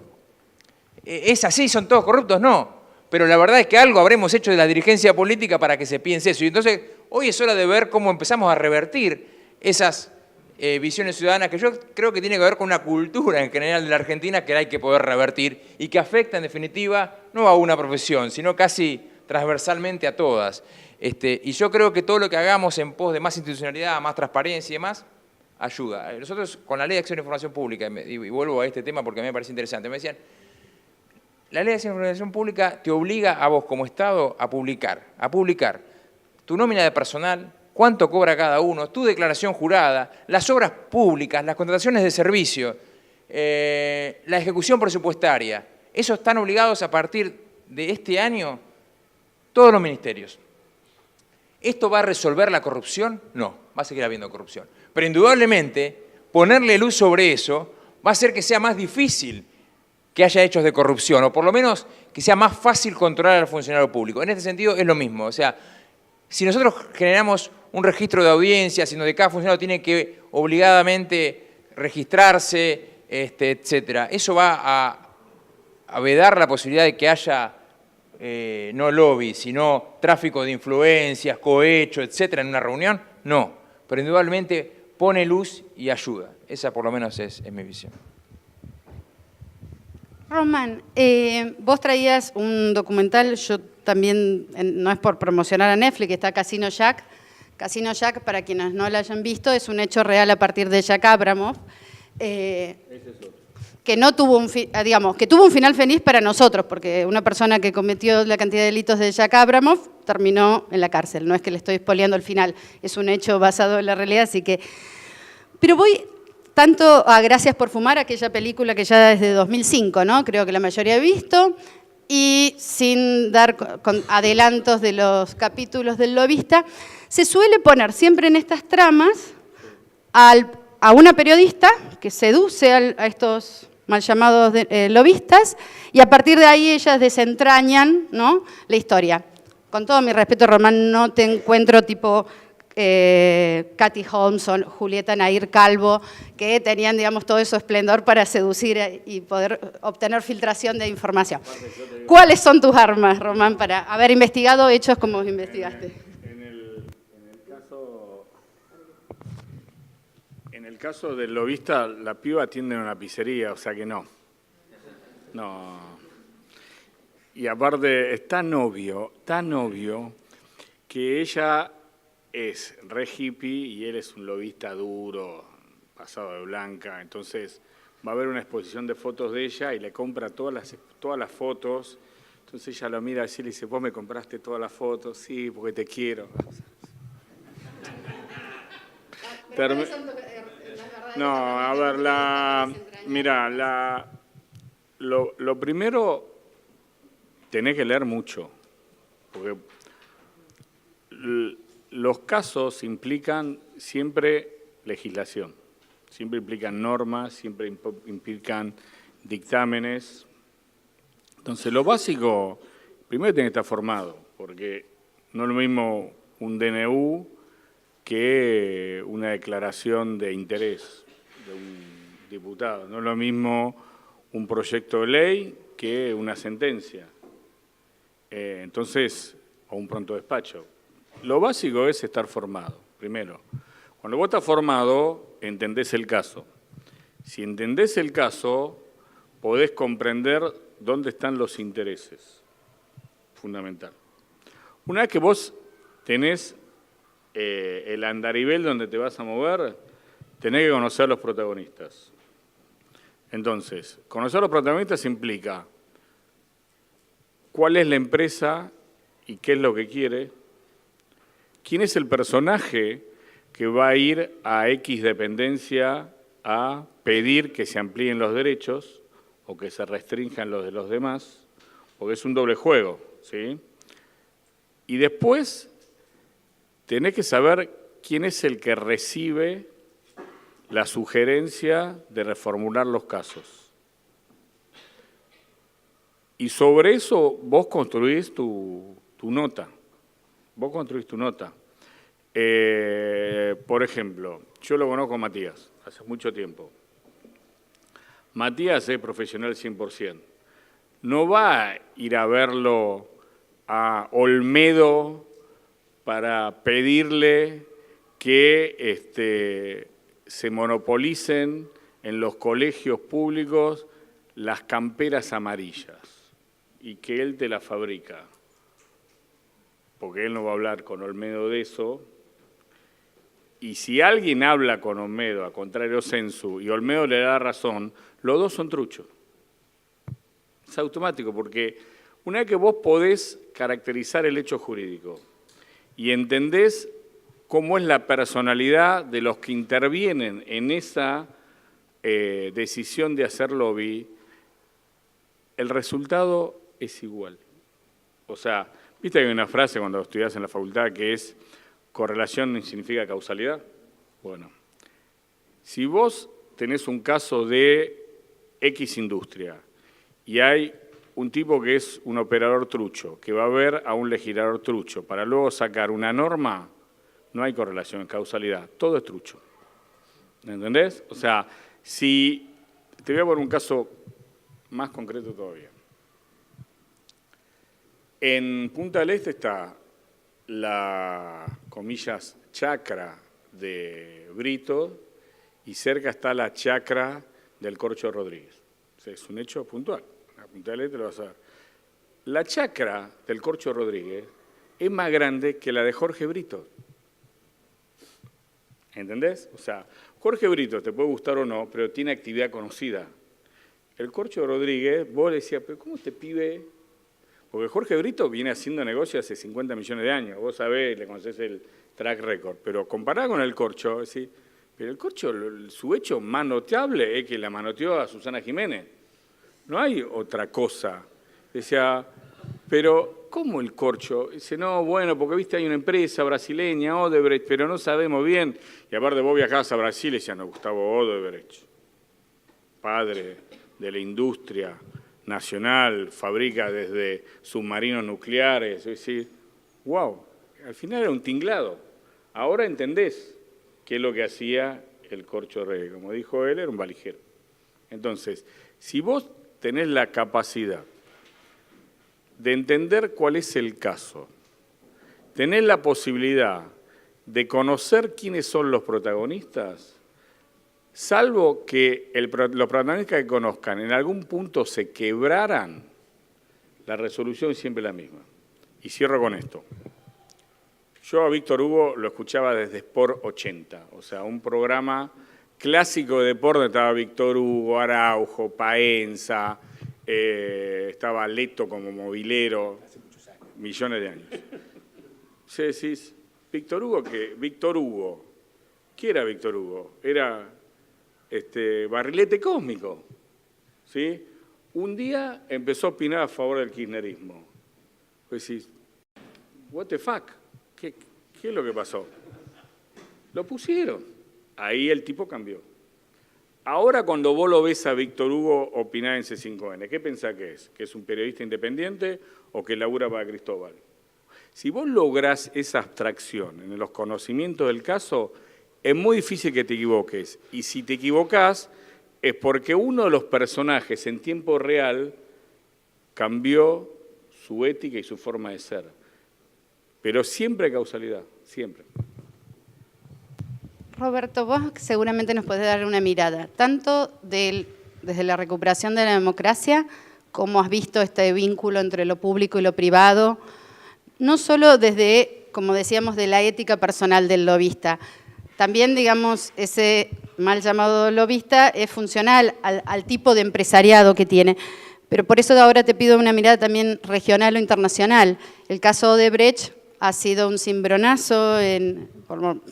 ¿Es así? ¿Son todos corruptos? No. Pero la verdad es que algo habremos hecho de la dirigencia política para que se piense eso. Y entonces, hoy es hora de ver cómo empezamos a revertir esas visiones ciudadanas que yo creo que tiene que ver con una cultura en general de la Argentina que hay que poder revertir y que afecta en definitiva no a una profesión, sino casi transversalmente a todas. Y yo creo que todo lo que hagamos en pos de más institucionalidad, más transparencia y demás, ayuda. Nosotros con la Ley de Acceso a la Información Pública, y vuelvo a este tema porque a mí me parece interesante, me decían, la Ley de Acceso a la Información Pública te obliga a vos como Estado a publicar tu nómina de personal, cuánto cobra cada uno, tu declaración jurada, las obras públicas, las contrataciones de servicio, la ejecución presupuestaria. Eso están obligados a partir de este año todos los ministerios. ¿Esto va a resolver la corrupción? No, va a seguir habiendo corrupción. Pero indudablemente, ponerle luz sobre eso va a hacer que sea más difícil que haya hechos de corrupción, o por lo menos que sea más fácil controlar al funcionario público. En este sentido es lo mismo. O sea, si nosotros generamos un registro de audiencias, sino que cada funcionario tiene que obligadamente registrarse etcétera. Eso va a vedar la posibilidad de que haya no lobby, sino tráfico de influencias, cohecho, etcétera, en una reunión. No, pero indudablemente pone luz y ayuda. Esa por lo menos es mi visión. Román, vos traías un documental, yo también, no es por promocionar a Netflix, está Casino Jack. Casino Jack, para quienes no lo hayan visto, es un hecho real a partir de Jack Abramoff, que no tuvo que tuvo un final feliz para nosotros, porque una persona que cometió la cantidad de delitos de Jack Abramoff terminó en la cárcel. No es que le estoy spoileando el final, es un hecho basado en la realidad, así que... Pero voy tanto a Gracias por Fumar, aquella película que ya desde 2005, ¿no? Creo que la mayoría ha visto, y sin dar con adelantos de los capítulos del lobista, se suele poner siempre en estas tramas a una periodista que seduce a estos mal llamados lobistas, y a partir de ahí ellas desentrañan, ¿no?, la historia. Con todo mi respeto, Román, no te encuentro tipo Katy Holmes o Julieta Nair Calvo, que tenían, digamos, todo su esplendor para seducir y poder obtener filtración de información. ¿Cuáles son tus armas, Román, para haber investigado hechos como investigaste? En el caso del lobista, la piba atiende en una pizzería, o sea que no. No. Y aparte, es tan obvio que ella es re hippie y él es un lobista duro, pasado de blanca. Entonces va a haber una exposición de fotos de ella y le compra todas las fotos. Entonces ella lo mira así y le dice, ¿vos me compraste todas las fotos? Sí, porque te quiero. No, a ver, mira, lo primero, tenés que leer mucho, porque los casos implican siempre legislación, siempre implican normas, siempre implican dictámenes. Entonces, lo básico, primero tiene que estar formado, porque no es lo mismo un DNU que una declaración de interés de un diputado. No es lo mismo un proyecto de ley que una sentencia. Entonces, o un pronto despacho. Lo básico es estar formado, primero. Cuando vos estás formado, entendés el caso. Si entendés el caso, podés comprender dónde están los intereses. Fundamental. Una vez que vos tenés el andarivel donde te vas a mover, tenés que conocer a los protagonistas. Entonces, conocer a los protagonistas implica cuál es la empresa y qué es lo que quiere, quién es el personaje que va a ir a X dependencia a pedir que se amplíen los derechos o que se restrinjan los de los demás, porque es un doble juego, ¿sí? Y después tenés que saber quién es el que recibe la sugerencia de reformular los casos. Y sobre eso vos construís tu nota. Vos construís tu nota. Por ejemplo, yo lo conozco a Matías, hace mucho tiempo. Matías es profesional 100%. No va a ir a verlo a Olmedo para pedirle que se monopolicen en los colegios públicos las camperas amarillas y que él te las fabrica. Porque él no va a hablar con Olmedo de eso. Y si alguien habla con Olmedo, a contrario sensu, y Olmedo le da razón, los dos son truchos. Es automático, porque una vez que vos podés caracterizar el hecho jurídico y entendés cómo es la personalidad de los que intervienen en esa decisión de hacer lobby, el resultado es igual. O sea, ¿viste que hay una frase cuando estudias en la facultad que es correlación no significa causalidad? Bueno, si vos tenés un caso de X industria y hay un tipo que es un operador trucho, que va a ver a un legislador trucho para luego sacar una norma, no hay correlación, causalidad, todo es trucho. ¿Entendés? O sea, si Te voy a poner un caso más concreto todavía. En Punta del Este está la, comillas, chacra de Brito y cerca está la chacra del Corcho Rodríguez. O sea, es un hecho puntual. En Punta del Este lo vas a ver. La chacra del Corcho Rodríguez es más grande que la de Jorge Brito. ¿Entendés? O sea, Jorge Brito te puede gustar o no, pero tiene actividad conocida. El Corcho Rodríguez, vos le decías, pero ¿cómo este pibe? Porque Jorge Brito viene haciendo negocios hace 50 millones de años. Vos sabés, le conocés el track record. Pero comparado con el Corcho, decís, pero el Corcho, su hecho más notable es que la manoteó a Susana Jiménez. No hay otra cosa. Decía, pero ¿cómo el Corcho? Dice, no, bueno, porque viste hay una empresa brasileña, Odebrecht, pero no sabemos bien. Y aparte vos viajabas a Brasil y decían, no, Gustavo Odebrecht, padre de la industria nacional, fabrica desde submarinos nucleares. Es decir, wow, al final era un tinglado. Ahora entendés qué es lo que hacía el Corcho Rodríguez. Como dijo él, era un valijero. Entonces, si vos tenés la capacidad de entender cuál es el caso, tenés la posibilidad de conocer quiénes son los protagonistas, salvo que los protagonistas que conozcan en algún punto se quebraran, la resolución es siempre la misma. Y cierro con esto. Yo a Víctor Hugo lo escuchaba desde Sport 80, o sea, un programa clásico de deporte donde estaba Víctor Hugo, Araujo, Paenza, estaba Leto como movilero, millones de años. Sí, decís, Víctor Hugo, ¿qué era Víctor Hugo? Era barrilete cósmico, ¿sí? Un día empezó a opinar a favor del kirchnerismo. Pues decís, what the fuck, ¿qué es lo que pasó? Lo pusieron, ahí el tipo cambió. Ahora cuando vos lo ves a Víctor Hugo opinar en C5N, ¿qué pensás que es? ¿Que es un periodista independiente o que labura para Cristóbal? Si vos lográs esa abstracción en los conocimientos del caso, es muy difícil que te equivoques. Y si te equivocás, es porque uno de los personajes en tiempo real cambió su ética y su forma de ser. Pero siempre hay causalidad, siempre. Roberto, vos seguramente nos podés dar una mirada, tanto desde la recuperación de la democracia, como has visto este vínculo entre lo público y lo privado, no solo desde, como decíamos, de la ética personal del lobista. También, digamos, ese mal llamado lobista es funcional al tipo de empresariado que tiene. Pero por eso ahora te pido una mirada también regional o internacional. El caso Odebrecht ha sido un cimbronazo,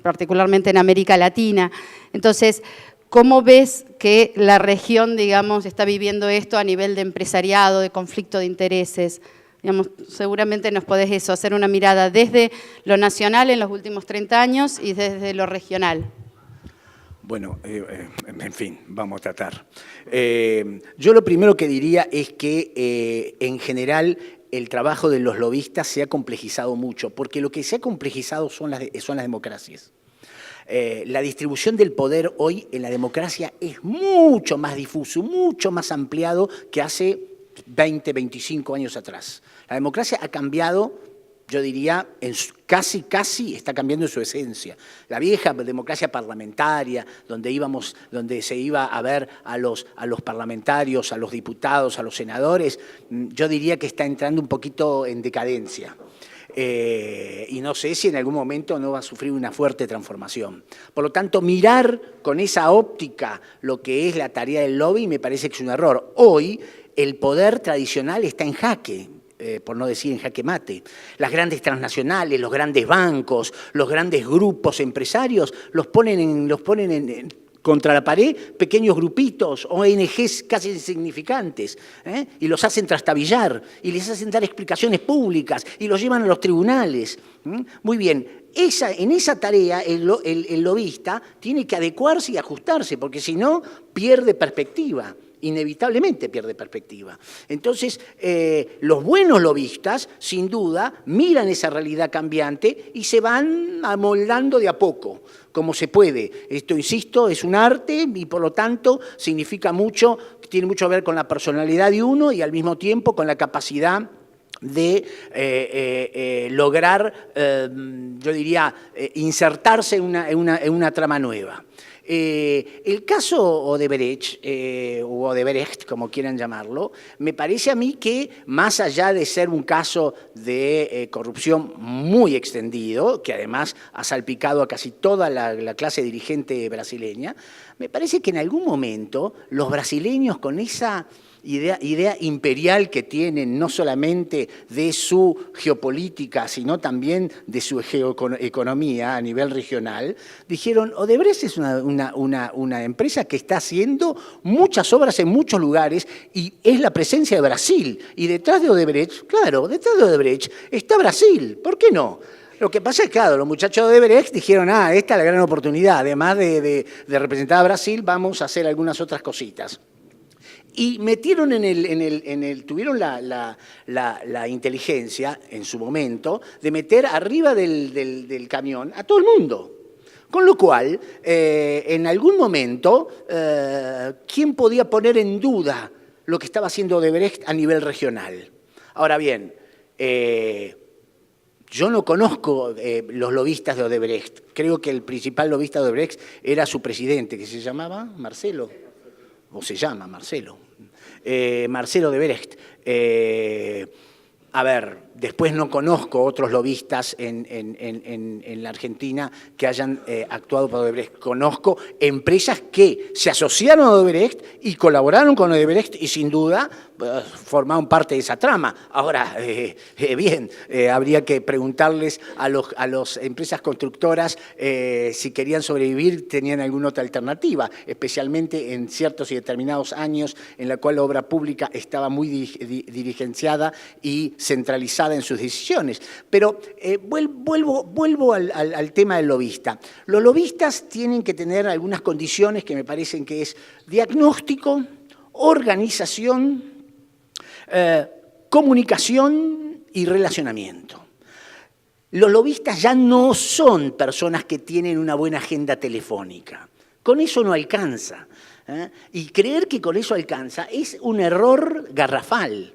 particularmente en América Latina. Entonces, ¿cómo ves que la región, digamos, está viviendo esto a nivel de empresariado, de conflicto de intereses? Digamos, seguramente nos podés hacer una mirada desde lo nacional en los últimos 30 años y desde lo regional. Bueno, en fin, vamos a tratar. Yo lo primero que diría es que, en general, el trabajo de los lobistas se ha complejizado mucho, porque lo que se ha complejizado son las democracias. La distribución del poder hoy en la democracia es mucho más difuso, mucho más ampliado que hace 20, 25 años atrás. La democracia ha cambiado, yo diría, casi está cambiando en su esencia. La vieja democracia parlamentaria, donde se iba a ver a los parlamentarios, a los diputados, a los senadores, yo diría que está entrando un poquito en decadencia. Y no sé si en algún momento no va a sufrir una fuerte transformación. Por lo tanto, mirar con esa óptica lo que es la tarea del lobby me parece que es un error. Hoy el poder tradicional está en jaque, por no decir en jaque mate. Las grandes transnacionales, los grandes bancos, los grandes grupos empresarios los ponen contra la pared pequeños grupitos, ONGs casi insignificantes, y los hacen trastabillar, y les hacen dar explicaciones públicas, y los llevan a los tribunales. Muy bien, en esa tarea el lobista tiene que adecuarse y ajustarse, porque si no, pierde perspectiva. inevitablemente pierde perspectiva. Entonces, los buenos lobistas, sin duda, miran esa realidad cambiante y se van amoldando de a poco, como se puede. Esto, insisto, es un arte y por lo tanto significa mucho, tiene mucho que ver con la personalidad de uno y al mismo tiempo con la capacidad de lograr, yo diría, insertarse en una trama nueva. El caso Odebrecht, o Odebrecht, como quieran llamarlo, me parece a mí que, más allá de ser un caso de corrupción muy extendido, que además ha salpicado a casi toda la clase dirigente brasileña, me parece que en algún momento los brasileños, con esa idea imperial que tienen, no solamente de su geopolítica, sino también de su geoeconomía a nivel regional, dijeron, Odebrecht es una empresa que está haciendo muchas obras en muchos lugares y es la presencia de Brasil. Y detrás de Odebrecht, claro, detrás de Odebrecht está Brasil. ¿Por qué no? Lo que pasa es que, claro, los muchachos de Odebrecht dijeron, esta es la gran oportunidad, además de representar a Brasil, vamos a hacer algunas otras cositas. Y metieron tuvieron la inteligencia, en su momento, de meter arriba del camión a todo el mundo. Con lo cual, en algún momento, ¿quién podía poner en duda lo que estaba haciendo Odebrecht a nivel regional? Ahora bien, yo no conozco los lobistas de Odebrecht. Creo que el principal lobista de Odebrecht era su presidente, que se llamaba Marcelo. O se llama Marcelo. Marcelo Odebrecht. A ver, después no conozco otros lobistas en la Argentina que hayan actuado por Odebrecht. Conozco empresas que se asociaron a Odebrecht y colaboraron con Odebrecht y sin duda formaron parte de esa trama. Ahora, bien, habría que preguntarles a las empresas constructoras si querían sobrevivir, tenían alguna otra alternativa, especialmente en ciertos y determinados años en la cual la obra pública estaba muy dirigenciada y centralizada en sus decisiones. Pero vuelvo al tema del lobista. Los lobistas tienen que tener algunas condiciones que me parecen que es diagnóstico, organización, comunicación y relacionamiento. Los lobistas ya no son personas que tienen una buena agenda telefónica. Con eso no alcanza. Y creer que con eso alcanza es un error garrafal.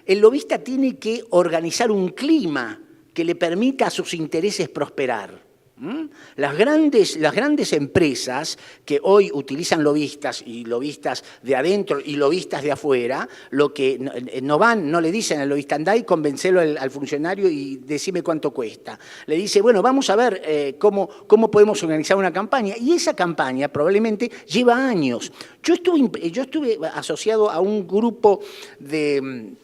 El lobista tiene que organizar un clima que le permita a sus intereses prosperar. Las grandes empresas que hoy utilizan lobistas, y lobistas de adentro y lobistas de afuera, lo que no le dicen al lobista, andá y convencelo al funcionario y decime cuánto cuesta. Le dice, bueno, vamos a ver cómo podemos organizar una campaña. Y esa campaña probablemente lleva años. Yo estuve asociado a un grupo de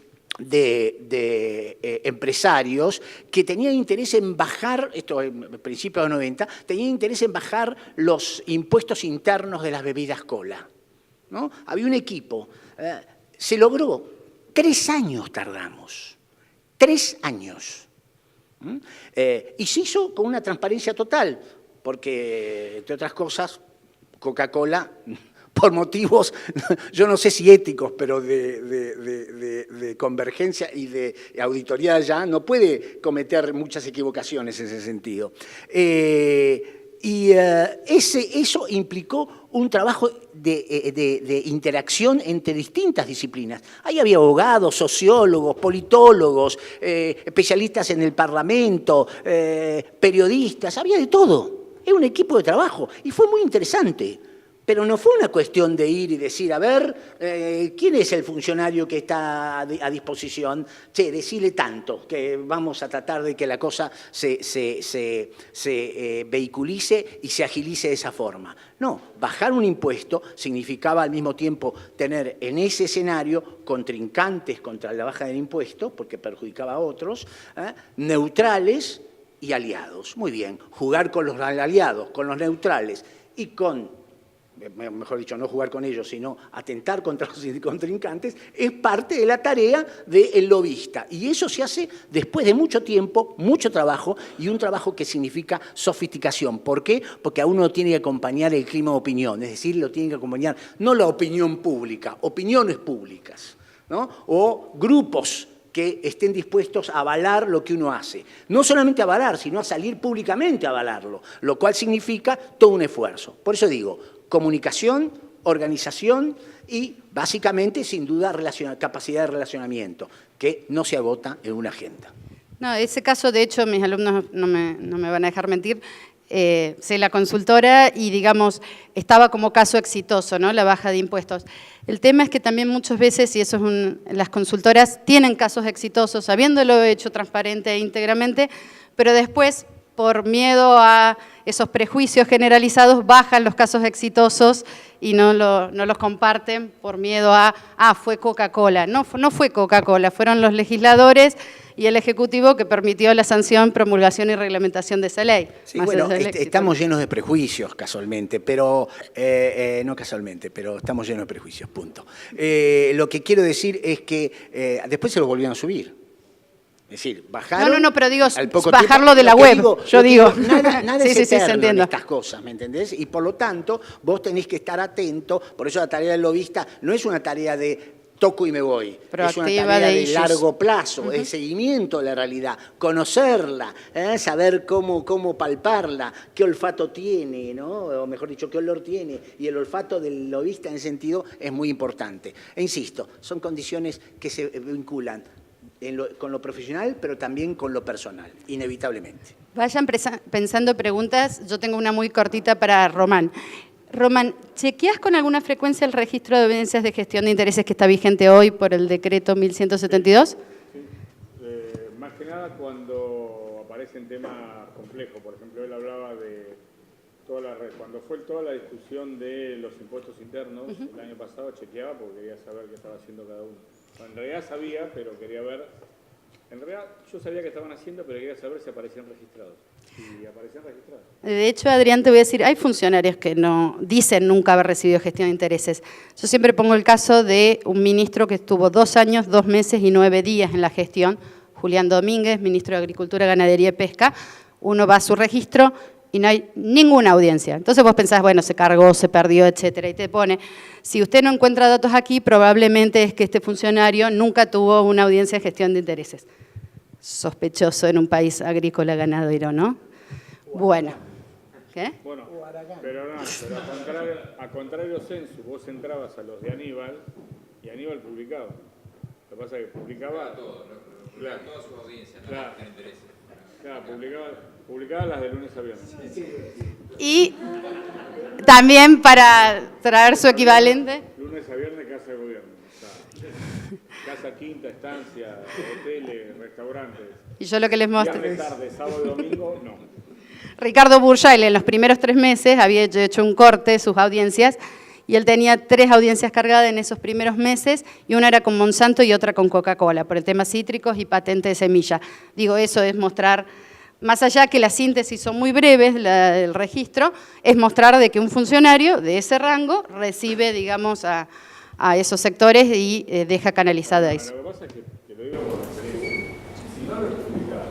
empresarios que tenían interés en bajar, esto en principios de los 90, tenían interés en bajar los impuestos internos de las bebidas cola, ¿no? Había un equipo, se logró, 3 años tardamos, 3 años. Y se hizo con una transparencia total, porque, entre otras cosas, Coca-Cola, por motivos, yo no sé si éticos, pero de convergencia y de auditoría ya, no puede cometer muchas equivocaciones en ese sentido. Eso implicó un trabajo de interacción entre distintas disciplinas. Ahí había abogados, sociólogos, politólogos, especialistas en el Parlamento, periodistas, había de todo. Era un equipo de trabajo y fue muy interesante. Pero no fue una cuestión de ir y decir, a ver, ¿quién es el funcionario que está a disposición? Che, decile tanto, que vamos a tratar de que la cosa se vehiculice y se agilice de esa forma. No, bajar un impuesto significaba al mismo tiempo tener en ese escenario contrincantes contra la baja del impuesto, porque perjudicaba a otros, neutrales y aliados. Muy bien, jugar con los aliados, con los neutrales y con mejor dicho, no jugar con ellos, sino atentar contra los contrincantes, es parte de la tarea del lobista. Y eso se hace después de mucho tiempo, mucho trabajo, y un trabajo que significa sofisticación. ¿Por qué? Porque a uno lo tiene que acompañar el clima de opinión, es decir, lo tiene que acompañar no la opinión pública, opiniones públicas, ¿no? O grupos que estén dispuestos a avalar lo que uno hace. No solamente a avalar, sino a salir públicamente a avalarlo, lo cual significa todo un esfuerzo. Por eso digo, comunicación, organización y, básicamente, sin duda, capacidad de relacionamiento, que no se agota en una agenda. No, ese caso, de hecho, mis alumnos no me van a dejar mentir, sé la consultora y, digamos, estaba como caso exitoso, ¿no? La baja de impuestos. El tema es que también muchas veces, y eso es las consultoras tienen casos exitosos, habiéndolo hecho transparente e íntegramente, pero después, por miedo a esos prejuicios generalizados, bajan los casos exitosos y no los comparten por miedo a, fue Coca-Cola. No fue Coca-Cola, fueron los legisladores y el Ejecutivo que permitió la sanción, promulgación y reglamentación de esa ley. Sí, bueno, estamos llenos de prejuicios casualmente, pero no casualmente, pero estamos llenos de prejuicios, punto. Lo que quiero decir es que después se los volvieron a subir. Es decir, bajaron. No, pero digo, al poco bajarlo tiempo, de la web. Yo digo. Nada sí, es eterno en entiendo. estas cosas, ¿me entendés? Y por lo tanto, vos tenés que estar atento. Por eso la tarea del lobista no es una tarea de toco y me voy. Proactiva, es una tarea de issues. largo plazo, es seguimiento de la realidad, conocerla, saber cómo palparla, qué olfato tiene, ¿no? O mejor dicho, qué olor tiene. Y el olfato del lobista en ese sentido es muy importante. E insisto, son condiciones que se vinculan con lo profesional, pero también con lo personal, inevitablemente. Vayan pensando preguntas. Yo tengo una muy cortita para Román. Román, ¿chequeás con alguna frecuencia el registro de evidencias de gestión de intereses que está vigente hoy por el decreto 1172? Sí. Más que nada cuando aparecen temas complejos. Por ejemplo, él hablaba de cuando fue toda la discusión de los impuestos internos el año pasado, chequeaba porque quería saber qué estaba haciendo cada uno. En realidad sabía, pero quería ver. En realidad yo sabía que estaban haciendo, pero quería saber si aparecían registrados. Si aparecían registrados. De hecho, Adrián, te voy a decir, hay funcionarios que no dicen nunca haber recibido gestión de intereses. Yo siempre pongo el caso de un ministro que estuvo 2 años, 2 meses y 9 días en la gestión, Julián Domínguez, ministro de Agricultura, Ganadería y Pesca. Uno va a su registro y no hay ninguna audiencia. Entonces vos pensás, bueno, se cargó, se perdió, etcétera, y te pone, si usted no encuentra datos aquí, probablemente es que este funcionario nunca tuvo una audiencia de gestión de intereses. Sospechoso en un país agrícola ganadero, ¿no? Bueno. ¿Qué? Bueno, pero a contrario censo, vos entrabas a los de Aníbal y Aníbal publicaba. Lo que pasa es que publicaba Claro, todas sus audiencias, no claro, tienen intereses. Claro, publicaba las de lunes a viernes. Y también para traer su equivalente. Lunes a viernes, casa de gobierno. O sea, casa quinta, estancia, hoteles, restaurantes. Y yo lo que les muestro. Viernes tarde, sábado y domingo, no. Ricardo Burjail en los primeros 3 meses había hecho un corte de sus audiencias y él tenía 3 audiencias cargadas en esos primeros meses y una era con Monsanto y otra con Coca-Cola por el tema cítricos y patente de semilla. Digo, eso es mostrar, más allá que las síntesis son muy breves, el registro, es mostrar de que un funcionario de ese rango recibe, digamos, a esos sectores y deja canalizada eso. Lo que pasa es que, te lo digo por experiencia, si no lo publicás,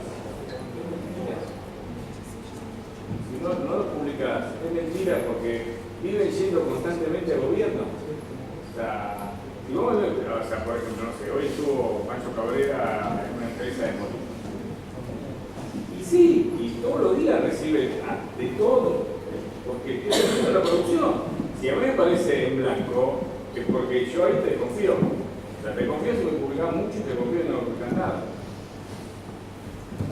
no lo publicás, es mentira porque viven yendo constantemente al gobierno. O sea, si vos, por ejemplo, no sé, hoy estuvo Macho Cabrera en una empresa de motos. Y sí, y todos los días recibe de todo, porque tiene que hacer la producción. Si a mí me parece en blanco, es porque yo ahí te desconfío. O sea, te desconfío si me publicás mucho y te desconfío si no me publicás nada.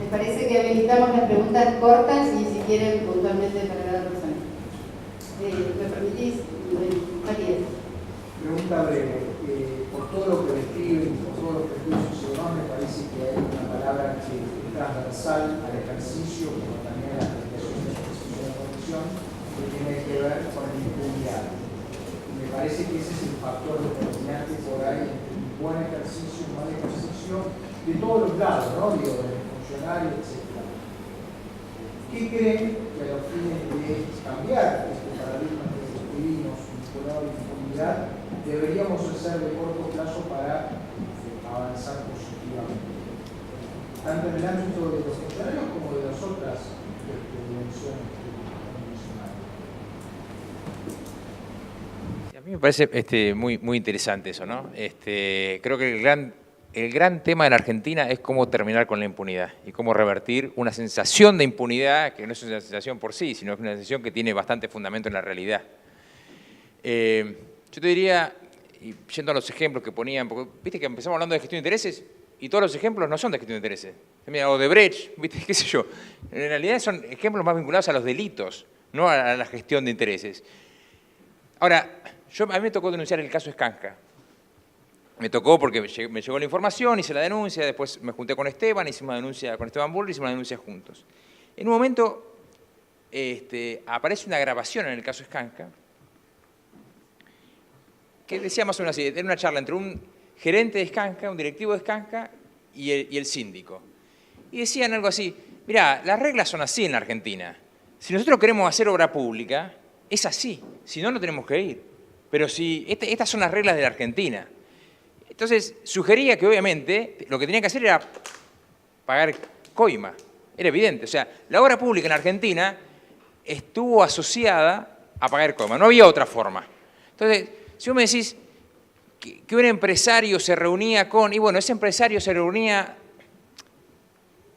Me parece que habilitamos las preguntas cortas y si quieren puntualmente para cada persona. ¿Me permitís? Matías. Pregunta breve. Por todo lo que describen, por todos los prejuicios y demás, me parece que hay una palabra que es transversal al ejercicio, como también a la aplicación del ejercicio de la profesión, que tiene que ver con la impunidad. Me parece que ese es el factor determinante por ahí entre un buen ejercicio, un mal ejercicio, de todos los lados, ¿no? Digo, del funcionario, etc. ¿Qué creen que a los fines de cambiar este paradigma que se inquilinos vinculados a la impunidad deberíamos hacer de corto plazo para avanzar positivamente, tanto en el ámbito de los funcionarios como de las otras dimensiones que mencionaron? A mí me parece muy interesante eso, ¿no? Creo que el gran tema de la Argentina es cómo terminar con la impunidad y cómo revertir una sensación de impunidad que no es una sensación por sí, sino que es una sensación que tiene bastante fundamento en la realidad. Yo te diría, y yendo a los ejemplos que ponían, porque viste que empezamos hablando de gestión de intereses y todos los ejemplos no son de gestión de intereses. Mira, Odebrecht, viste, qué sé yo. En realidad son ejemplos más vinculados a los delitos, no a la gestión de intereses. Ahora, a mí me tocó denunciar el caso Skanska. Me tocó porque me llegó la información, hice la denuncia, después me junté con Esteban, hicimos una denuncia con Esteban Bull, hicimos una denuncia juntos. En un momento aparece una grabación en el caso Skanska que decía más o menos así, era una charla entre un gerente de Skanska, un directivo de Skanska y el síndico. Y decían algo así, mirá, las reglas son así en la Argentina. Si nosotros queremos hacer obra pública, es así, si no, no tenemos que ir. Pero si estas son las reglas de la Argentina. Entonces, sugería que obviamente lo que tenía que hacer era pagar coima. Era evidente. O sea, la obra pública en Argentina estuvo asociada a pagar coima. No había otra forma. Entonces, si vos me decís que un empresario se reunía con... Y bueno, ese empresario se reunía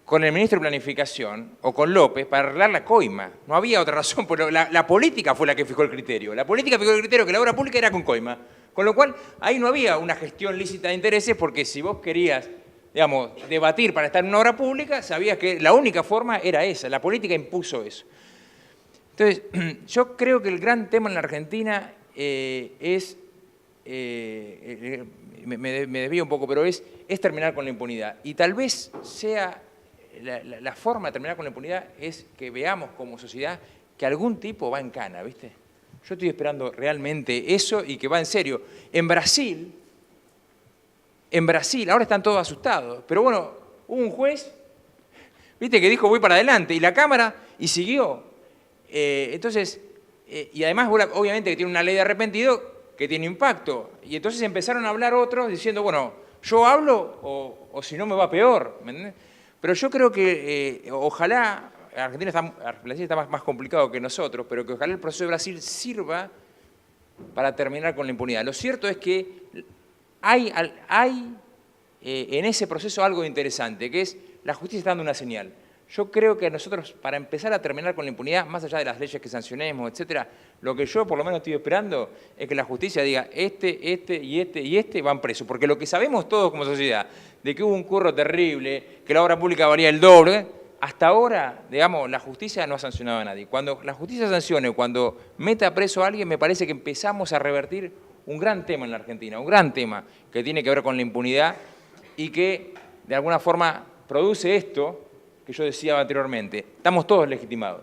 con el ministro de Planificación o con López para arreglar la coima. No había otra razón, pero la política fue la que fijó el criterio. La política fijó el criterio que la obra pública era con coima. Con lo cual, ahí no había una gestión lícita de intereses porque si vos querías, digamos, debatir para estar en una obra pública, sabías que la única forma era esa. La política impuso eso. Entonces, yo creo que el gran tema en la Argentina es... me desvío un poco, pero es terminar con la impunidad. Y tal vez sea... La forma de terminar con la impunidad es que veamos como sociedad que algún tipo va en cana, ¿viste? Yo estoy esperando realmente eso y que va en serio. En Brasil, ahora están todos asustados, pero bueno, hubo un juez, ¿viste? Que dijo voy para adelante y la Cámara y siguió. Entonces, y además obviamente que tiene una ley de arrepentido que tiene impacto. Y entonces empezaron a hablar otros diciendo, bueno, yo hablo o si no me va peor, ¿me entendés? Pero yo creo que ojalá, Argentina está más complicado que nosotros, pero que ojalá el proceso de Brasil sirva para terminar con la impunidad. Lo cierto es que hay en ese proceso algo interesante, que es la justicia está dando una señal. Yo creo que nosotros, para empezar a terminar con la impunidad, más allá de las leyes que sancionemos, etcétera, lo que yo por lo menos estoy esperando es que la justicia diga este van presos. Porque lo que sabemos todos como sociedad, de que hubo un curro terrible, que la obra pública valía el doble, hasta ahora, digamos, la justicia no ha sancionado a nadie. Cuando la justicia sancione, cuando meta preso a alguien, me parece que empezamos a revertir un gran tema en la Argentina, un gran tema que tiene que ver con la impunidad y que, de alguna forma, produce esto que yo decía anteriormente. Estamos todos legitimados.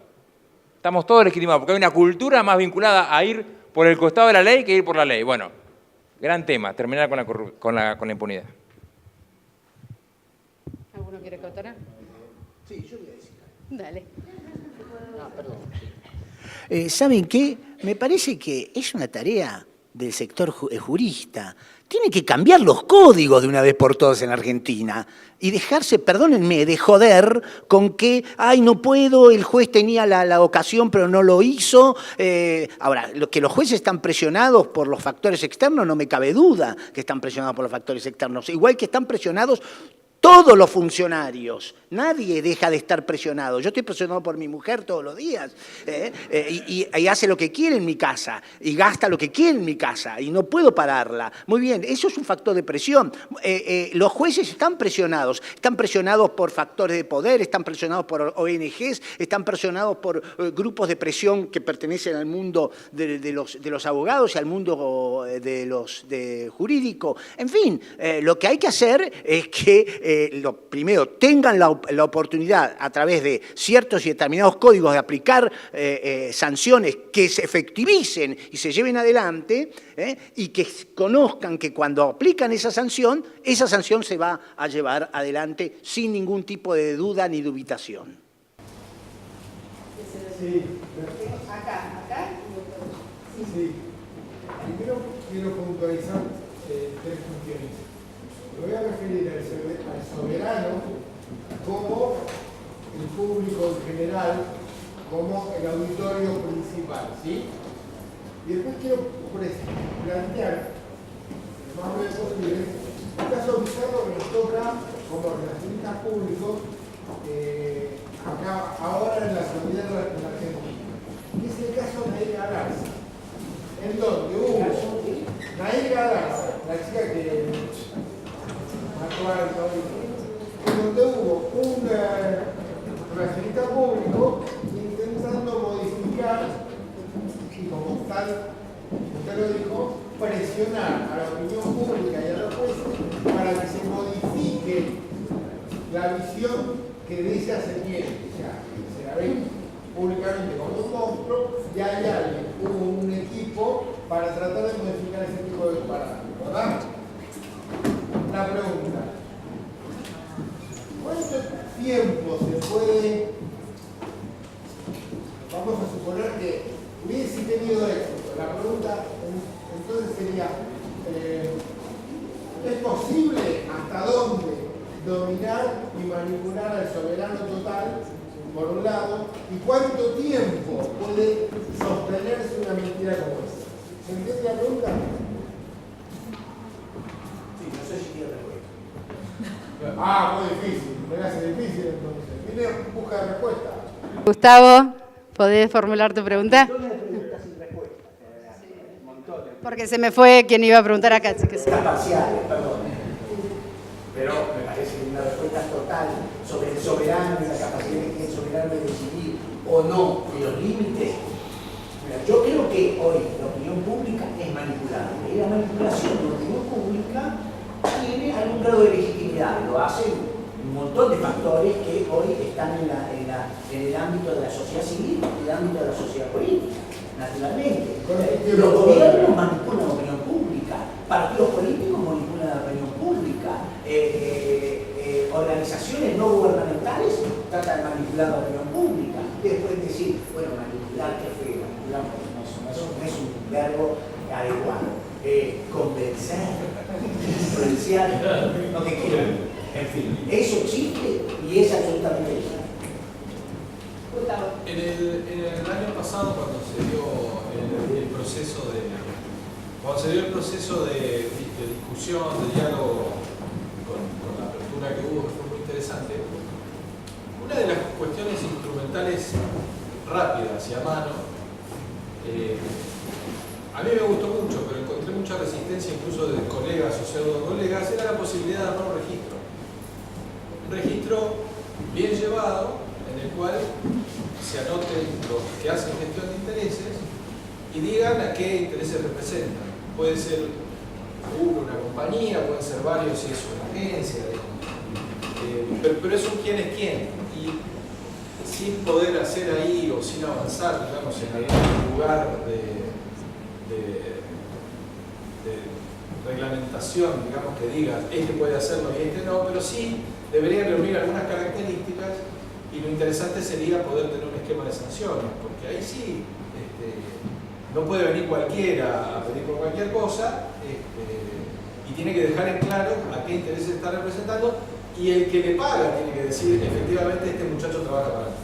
Estamos todos legitimados porque hay una cultura más vinculada a ir por el costado de la ley que ir por la ley. Bueno, gran tema, terminar con la impunidad. ¿Alguno quiere contar? Sí, yo voy a decir. Dale. Perdón. ¿Saben qué? Me parece que es una tarea del sector jurista. Tiene que cambiar los códigos de una vez por todas en Argentina y dejarse, perdónenme, de joder con que, ay, no puedo, el juez tenía la ocasión pero no lo hizo. Ahora, que los jueces están presionados por los factores externos, no me cabe duda que están presionados por los factores externos. Igual que están presionados todos los funcionarios, nadie deja de estar presionado. Yo estoy presionado por mi mujer todos los días y hace lo que quiere en mi casa y gasta lo que quiere en mi casa y no puedo pararla. Muy bien, eso es un factor de presión. Los jueces están presionados por factores de poder, están presionados por ONGs, están presionados por grupos de presión que pertenecen al mundo de los abogados y al mundo jurídico. En fin, lo que hay que hacer es que primero tengan la oportunidad a través de ciertos y determinados códigos de aplicar sanciones que se efectivicen y se lleven adelante y que conozcan que cuando aplican esa sanción se va a llevar adelante sin ningún tipo de duda ni dubitación. Acá. Sí. Primero quiero puntualizar tres cuestiones. Me voy a referir al soberano como el público en general, como el auditorio principal, ¿sí? Y después quiero plantear, lo más breve posible, un caso bizarro que nos toca como relacionistas públicos acá, ahora en la sociedad en la Argentina. Y es el caso de Naira Garza, en donde hubo Naira Garza, la chica que mató a en donde hubo un relacionista público intentando modificar, y como tal, usted lo dijo, presionar a la opinión pública y a los jueces para que se modifique la visión que de ella se tiene. O sea, se la ven públicamente como un monstruo y hay alguien, hubo un equipo para tratar de modificar ese tipo de parámetros, ¿verdad? La pregunta: ¿cuánto tiempo se puede, vamos a suponer que hubiese tenido éxito? La pregunta entonces sería, ¿es posible hasta dónde dominar y manipular al soberano total, por un lado, y cuánto tiempo puede sostenerse una mentira como esa? ¿Se entiende la pregunta? Sí, no sé si tiene respuesta. Ah, muy difícil, me la hace difícil entonces. Viene en busca de respuesta. Gustavo, ¿podés formular tu pregunta? Porque se me fue quien iba a preguntar acá. Así que sí. Parciales, perdón. Pero me parece que una respuesta total sobre el soberano y la capacidad que tiene el soberano de decidir o no y los límites. Mira, yo creo que hoy la opinión pública es manipulable y la manipulación de la opinión pública tiene algún grado de legitimidad. Lo hacen un montón de factores que hoy están en el ámbito de la sociedad civil y en el ámbito de la sociedad política. Naturalmente, los gobiernos manipulan la opinión pública, partidos políticos manipulan la opinión pública, organizaciones no gubernamentales tratan de manipular la opinión pública. Ustedes pueden decir, bueno, manipular, qué feo, manipular no es un verbo adecuado. Convencer, influenciar, lo que quieran. En fin, eso existe y es absolutamente legal. En el año pasado, cuando se dio el proceso de discusión, de diálogo con la apertura que hubo, que fue muy interesante, una de las cuestiones instrumentales rápidas y a mano, a mí me gustó mucho, pero encontré mucha resistencia incluso de colegas o pseudo colegas, era la posibilidad de armar un registro. Un registro bien llevado, en el cual se anoten los que hacen gestión de intereses y digan a qué intereses representan. Puede ser una compañía, pueden ser varios si es una agencia, pero es un quién es quién. Y sin poder hacer ahí o sin avanzar, digamos, en algún lugar de reglamentación, digamos, que diga este puede hacerlo y este no, pero sí debería reunir algunas características. Y lo interesante sería poder tener un esquema de sanciones, porque ahí sí no puede venir cualquiera a pedir por cualquier cosa y tiene que dejar en claro a qué intereses está representando y el que le paga tiene que decir efectivamente este muchacho trabaja para mí.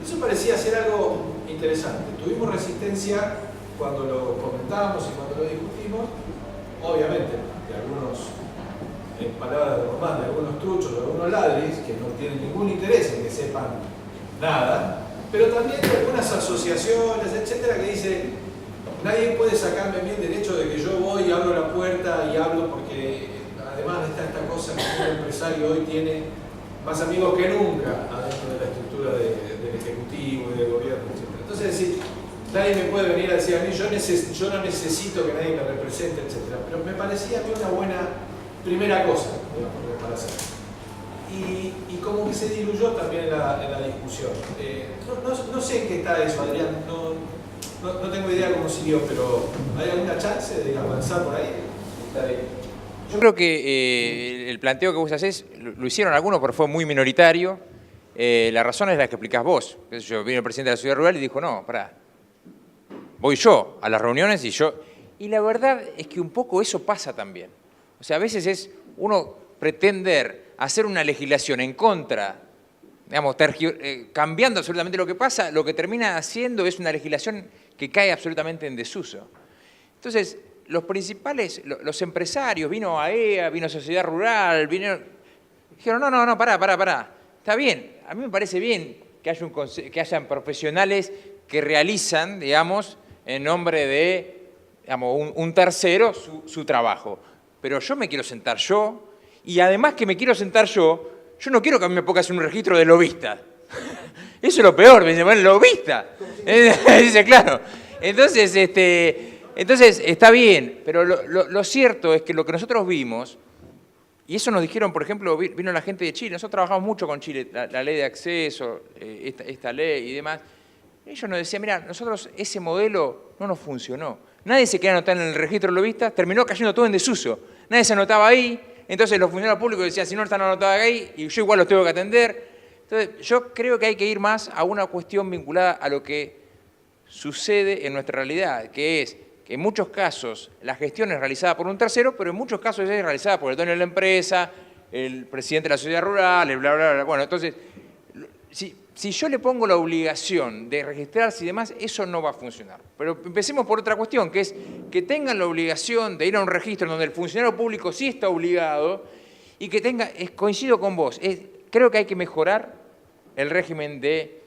Eso parecía ser algo interesante. Tuvimos resistencia cuando lo comentábamos y cuando lo discutimos, obviamente de algunos, en palabras de Román, de algunos truchos, de algunos ladris que no tienen ningún interés en que sepan nada, pero también de algunas asociaciones, etcétera, que dicen nadie puede sacarme a mí el derecho de que yo voy y abro la puerta y hablo porque además está esta cosa que un empresario hoy tiene más amigos que nunca adentro de la estructura del Ejecutivo y del Gobierno, etcétera. Entonces decir, nadie me puede venir a decir a mí, yo no necesito que nadie me represente, etcétera. Pero me parecía a mí una buena primera cosa, digamos, para hacer. Y como que se diluyó también en la discusión. No sé en qué está eso, Adrián, no tengo idea cómo siguió, pero ¿hay alguna chance de avanzar por ahí? Yo creo que el planteo que vos hacés lo hicieron algunos, pero fue muy minoritario. La razón es la que explicás vos. Vino el presidente de la Ciudad Rural y dijo, no, pará, voy yo a las reuniones y la verdad es que un poco eso pasa también. O sea, a veces es uno pretender hacer una legislación en contra, digamos, cambiando absolutamente lo que pasa, lo que termina haciendo es una legislación que cae absolutamente en desuso. Entonces, los principales, los empresarios, vino AEA, vino Sociedad Rural, dijeron, no, pará. Está bien, a mí me parece bien que hayan profesionales que realizan, digamos, en nombre de, digamos, un tercero su trabajo. Pero yo me quiero sentar yo, y además que me quiero sentar yo no quiero que a mí me pongas un registro de lobista. Eso es lo peor, me dicen, bueno, lobista. Dice, claro. Entonces, está bien, pero lo cierto es que lo que nosotros vimos, y eso nos dijeron, por ejemplo, vino la gente de Chile, nosotros trabajamos mucho con Chile, la ley de acceso, esta ley y demás. Ellos nos decían, mira, nosotros ese modelo no nos funcionó. Nadie se quería anotar en el registro de lobistas, terminó cayendo todo en desuso. Nadie se anotaba ahí, entonces los funcionarios públicos decían, si no están anotados ahí, y yo igual los tengo que atender. Entonces, yo creo que hay que ir más a una cuestión vinculada a lo que sucede en nuestra realidad, que es que en muchos casos la gestión es realizada por un tercero, pero en muchos casos es realizada por el dueño de la empresa, el presidente de la sociedad rural, el bla, bla, bla. Bueno, entonces, si yo le pongo la obligación de registrarse y demás, eso no va a funcionar. Pero empecemos por otra cuestión, que es que tengan la obligación de ir a un registro donde el funcionario público sí está obligado y que tenga, coincido con vos, creo que hay que mejorar el régimen de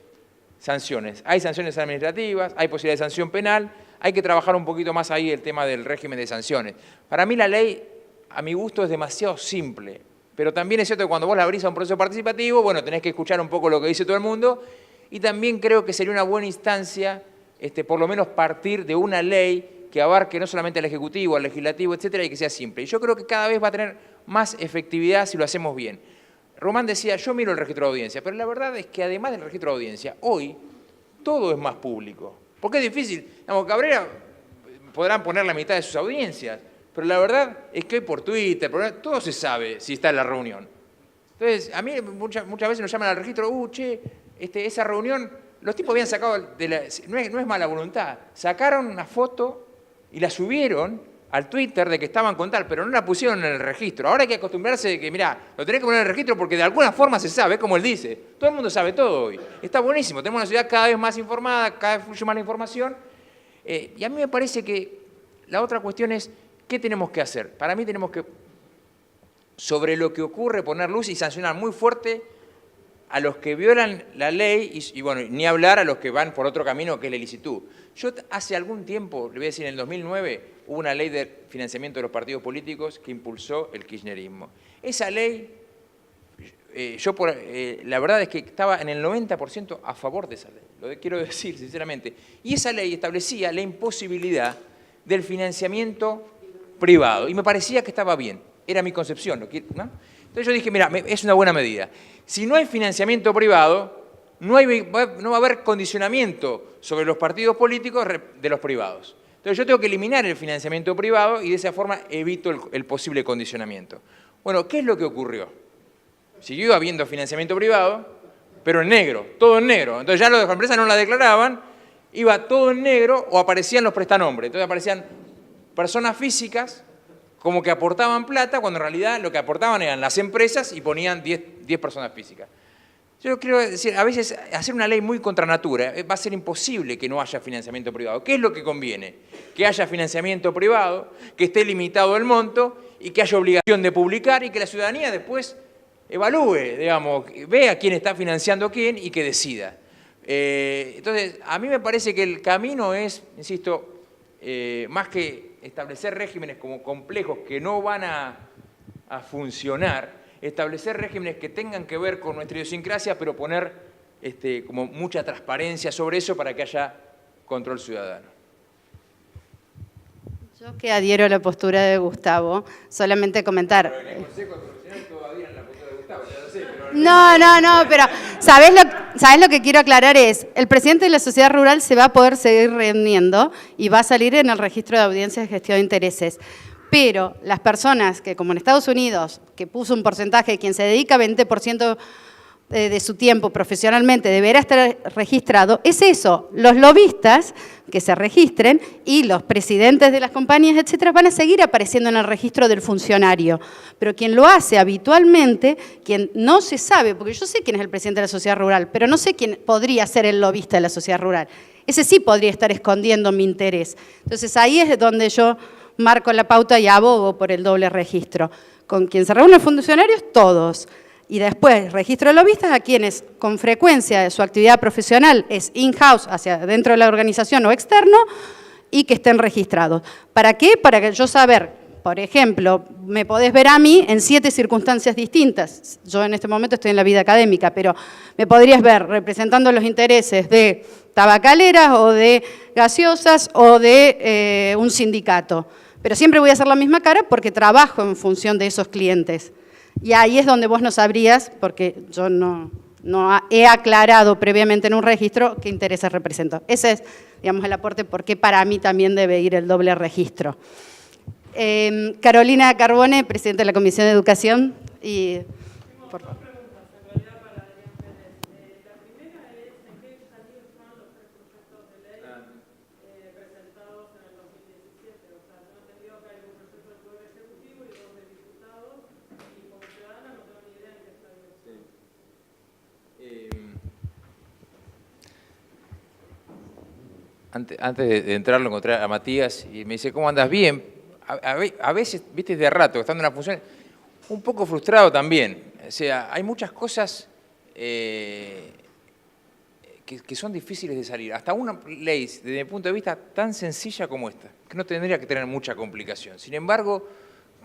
sanciones. Hay sanciones administrativas, hay posibilidad de sanción penal, hay que trabajar un poquito más ahí el tema del régimen de sanciones. Para mí la ley, a mi gusto, es demasiado simple. Pero también es cierto que cuando vos la abrís a un proceso participativo, bueno, tenés que escuchar un poco lo que dice todo el mundo, y también creo que sería una buena instancia, por lo menos partir de una ley que abarque no solamente al Ejecutivo, al Legislativo, etcétera, y que sea simple. Y yo creo que cada vez va a tener más efectividad si lo hacemos bien. Román decía, yo miro el registro de audiencia, pero la verdad es que además del registro de audiencia, hoy todo es más público. Porque es difícil, digamos, Cabrera podrán poner la mitad de sus audiencias, pero la verdad es que hoy por Twitter, todo se sabe si está en la reunión. Entonces, a mí muchas veces nos llaman al registro, esa reunión, los tipos habían sacado, no es mala voluntad, sacaron una foto y la subieron al Twitter de que estaban con tal, pero no la pusieron en el registro. Ahora hay que acostumbrarse de que, mirá, lo tenés que poner en el registro porque de alguna forma se sabe, como él dice. Todo el mundo sabe todo hoy. Está buenísimo, tenemos una ciudad cada vez más informada, cada vez fluye más la información. Y a mí me parece que la otra cuestión es, ¿qué tenemos que hacer? Para mí tenemos que, sobre lo que ocurre, poner luz y sancionar muy fuerte a los que violan la ley y bueno, ni hablar a los que van por otro camino que es la ilicitud. Yo hace algún tiempo, le voy a decir, en el 2009, hubo una ley de financiamiento de los partidos políticos que impulsó el kirchnerismo. Esa ley, la verdad es que estaba en el 90% a favor de esa ley, lo quiero decir sinceramente. Y esa ley establecía la imposibilidad del financiamiento privado, y me parecía que estaba bien, era mi concepción, ¿no? Entonces yo dije, mira, es una buena medida. Si no hay financiamiento privado, no va a haber condicionamiento sobre los partidos políticos de los privados. Entonces yo tengo que eliminar el financiamiento privado y de esa forma evito el posible condicionamiento. Bueno, ¿qué es lo que ocurrió? Siguió habiendo financiamiento privado, pero en negro, todo en negro. Entonces ya las empresas no la declaraban, iba todo en negro o aparecían los prestanombres. Entonces aparecían personas físicas como que aportaban plata, cuando en realidad lo que aportaban eran las empresas y ponían 10 personas físicas. Yo quiero decir, a veces hacer una ley muy contra natura va a ser imposible que no haya financiamiento privado. ¿Qué es lo que conviene? Que haya financiamiento privado, que esté limitado el monto y que haya obligación de publicar y que la ciudadanía después evalúe, digamos, vea quién está financiando quién y que decida. Entonces, a mí me parece que el camino es, insisto, más que establecer regímenes como complejos que no van a funcionar, establecer regímenes que tengan que ver con nuestra idiosincrasia, pero poner como mucha transparencia sobre eso para que haya control ciudadano. Yo que adhiero a la postura de Gustavo, solamente comentar. Pero en el Consejo Constitucional todavía en la postura de Gustavo, ya lo sé, pero... No, pero ¿sabés lo que quiero aclarar es, el presidente de la sociedad rural se va a poder seguir reuniendo y va a salir en el registro de audiencias de gestión de intereses. Pero las personas que, como en Estados Unidos, que puso un porcentaje de quien se dedica 20% de su tiempo profesionalmente deberá estar registrado, es eso, los lobistas que se registren y los presidentes de las compañías, etcétera, van a seguir apareciendo en el registro del funcionario. Pero quien lo hace habitualmente, quien no se sabe, porque yo sé quién es el presidente de la sociedad rural, pero no sé quién podría ser el lobista de la sociedad rural. Ese sí podría estar escondiendo mi interés. Entonces ahí es donde yo marco la pauta y abogo por el doble registro. Con quien se reúnen funcionarios, todos. Y después, registro de lobistas a quienes con frecuencia su actividad profesional es in-house, hacia dentro de la organización o externo, y que estén registrados. ¿Para qué? Para que yo saber, por ejemplo, me podés ver a mí en 7 circunstancias distintas. Yo en este momento estoy en la vida académica, pero me podrías ver representando los intereses de tabacaleras o de gaseosas o de un sindicato. Pero siempre voy a hacer la misma cara porque trabajo en función de esos clientes. Y ahí es donde vos no sabrías, porque yo no he aclarado previamente en un registro qué intereses represento. Ese es, digamos, el aporte porque para mí también debe ir el doble registro. Carolina Carbone, presidenta de la Comisión de Educación. Y, por favor. Antes de entrar, lo encontré a Matías y me dice, ¿cómo andas? Bien. A veces, viste, de rato, estando en la función, un poco frustrado también. O sea, hay muchas cosas que son difíciles de salir. Hasta una ley, desde mi punto de vista, tan sencilla como esta, que no tendría que tener mucha complicación. Sin embargo,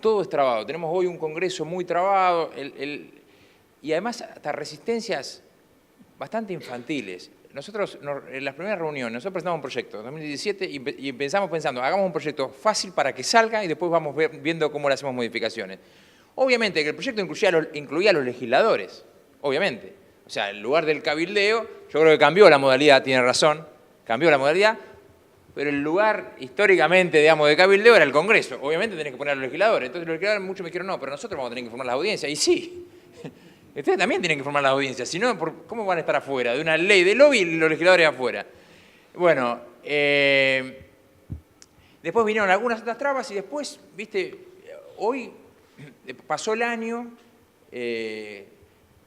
todo es trabado. Tenemos hoy un Congreso muy trabado y además hasta resistencias bastante infantiles. Nosotros, en las primeras reuniones, nosotros presentamos un proyecto en 2017 y empezamos pensando, hagamos un proyecto fácil para que salga y después vamos viendo cómo le hacemos modificaciones. Obviamente que el proyecto incluía a los legisladores, obviamente. O sea, en lugar del cabildeo, yo creo que cambió la modalidad, tiene razón, cambió la modalidad, pero el lugar históricamente, digamos, de cabildeo era el Congreso. Obviamente tenés que poner a los legisladores. Entonces los legisladores muchos me dijeron, no, pero nosotros vamos a tener que informar a las audiencias. Y sí. Ustedes también tienen que informar a las audiencias, si no, ¿cómo van a estar afuera? De una ley de lobby y los legisladores afuera. Bueno, después vinieron algunas otras trabas y después, viste, hoy pasó el año,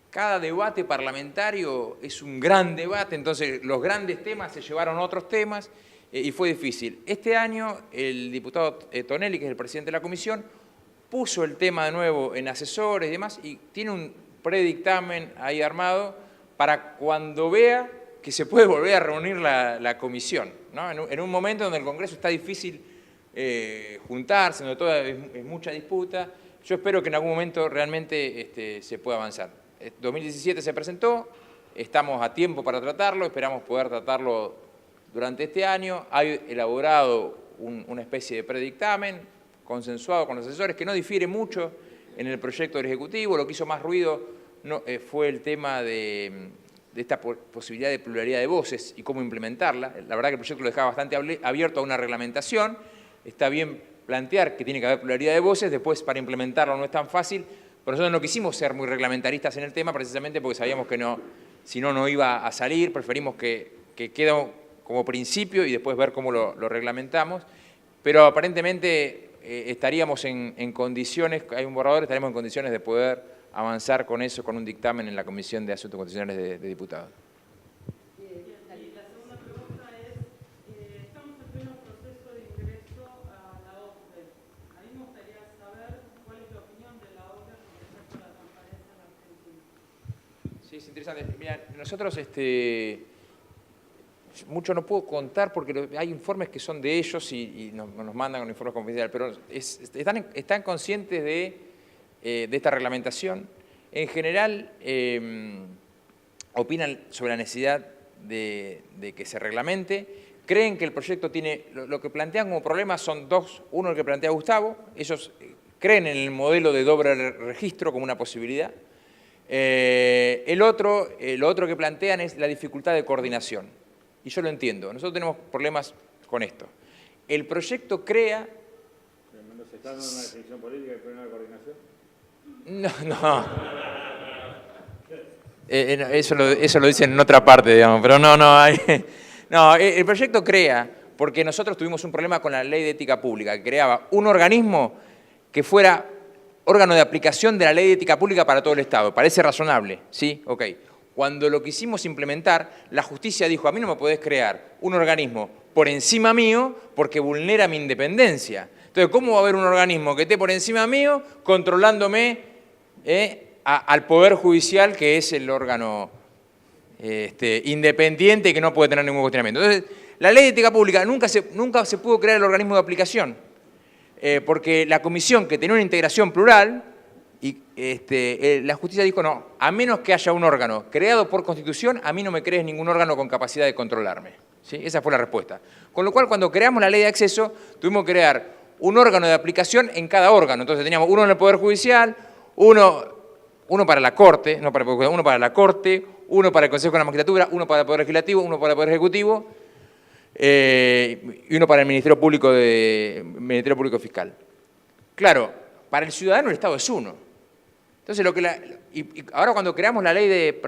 cada debate parlamentario es un gran debate, entonces los grandes temas se llevaron a otros temas y fue difícil. Este año el diputado Tonelli, que es el presidente de la comisión, puso el tema de nuevo en asesores y demás y tiene un predictamen ahí armado para cuando vea que se puede volver a reunir la comisión, ¿no? En un momento donde el Congreso está difícil juntarse, donde todo es mucha disputa, yo espero que en algún momento realmente se pueda avanzar. 2017 se presentó, estamos a tiempo para tratarlo, esperamos poder tratarlo durante este año, hay elaborado una especie de predictamen consensuado con los asesores que no difiere mucho en el proyecto del Ejecutivo. Lo que hizo más ruido fue el tema de esta posibilidad de pluralidad de voces y cómo implementarla. La verdad que el proyecto lo dejaba bastante abierto a una reglamentación. Está bien plantear que tiene que haber pluralidad de voces, después para implementarlo no es tan fácil, pero nosotros no quisimos ser muy reglamentaristas en el tema precisamente porque sabíamos que si no iba a salir, preferimos que quede como principio y después ver cómo lo reglamentamos, pero aparentemente estaríamos en condiciones, hay un borrador, estaremos en condiciones de poder avanzar con eso, con un dictamen en la Comisión de Asuntos Constitucionales de Diputados. Y la segunda pregunta es, estamos en pleno proceso de ingreso a la OCDE. A mí me gustaría saber cuál es la opinión de la OCDE con respecto a la transparencia en Argentina. Sí, es interesante. Mira, nosotros mucho no puedo contar porque hay informes que son de ellos y nos mandan con informes confidenciales, pero están conscientes de esta reglamentación. En general, opinan sobre la necesidad de que se reglamente. Creen que el proyecto tiene, lo que plantean como problemas son dos. Uno, el que plantea Gustavo, ellos creen en el modelo de doble registro como una posibilidad. Lo otro que plantean es la dificultad de coordinación. Y yo lo entiendo. Nosotros tenemos problemas con esto. El proyecto crea... ¿No se está dando una definición política y problema de coordinación? No. Eso lo dicen en otra parte, digamos, pero no, el proyecto crea, porque nosotros tuvimos un problema con la ley de ética pública, que creaba un organismo que fuera órgano de aplicación de la ley de ética pública para todo el Estado. Parece razonable, ¿sí? Ok. Cuando lo quisimos implementar, la justicia dijo, a mí no me podés crear un organismo por encima mío porque vulnera mi independencia. Entonces, ¿cómo va a haber un organismo que esté por encima mío controlándome al Poder Judicial, que es el órgano independiente y que no puede tener ningún cuestionamiento? Entonces, la ley de ética pública nunca se pudo crear el organismo de aplicación, porque la comisión, que tenía una integración plural, y la justicia dijo, no, a menos que haya un órgano creado por Constitución, a mí no me crees ningún órgano con capacidad de controlarme. ¿Sí? Esa fue la respuesta. Con lo cual, cuando creamos la ley de acceso, tuvimos que crear un órgano de aplicación en cada órgano. Entonces teníamos uno en el Poder Judicial, uno para la Corte, uno para la Corte, uno para el Consejo de la Magistratura, uno para el Poder Legislativo, uno para el Poder Ejecutivo y uno para el Ministerio Público Fiscal. Claro, para el ciudadano el Estado es uno. Entonces, ahora cuando creamos la ley de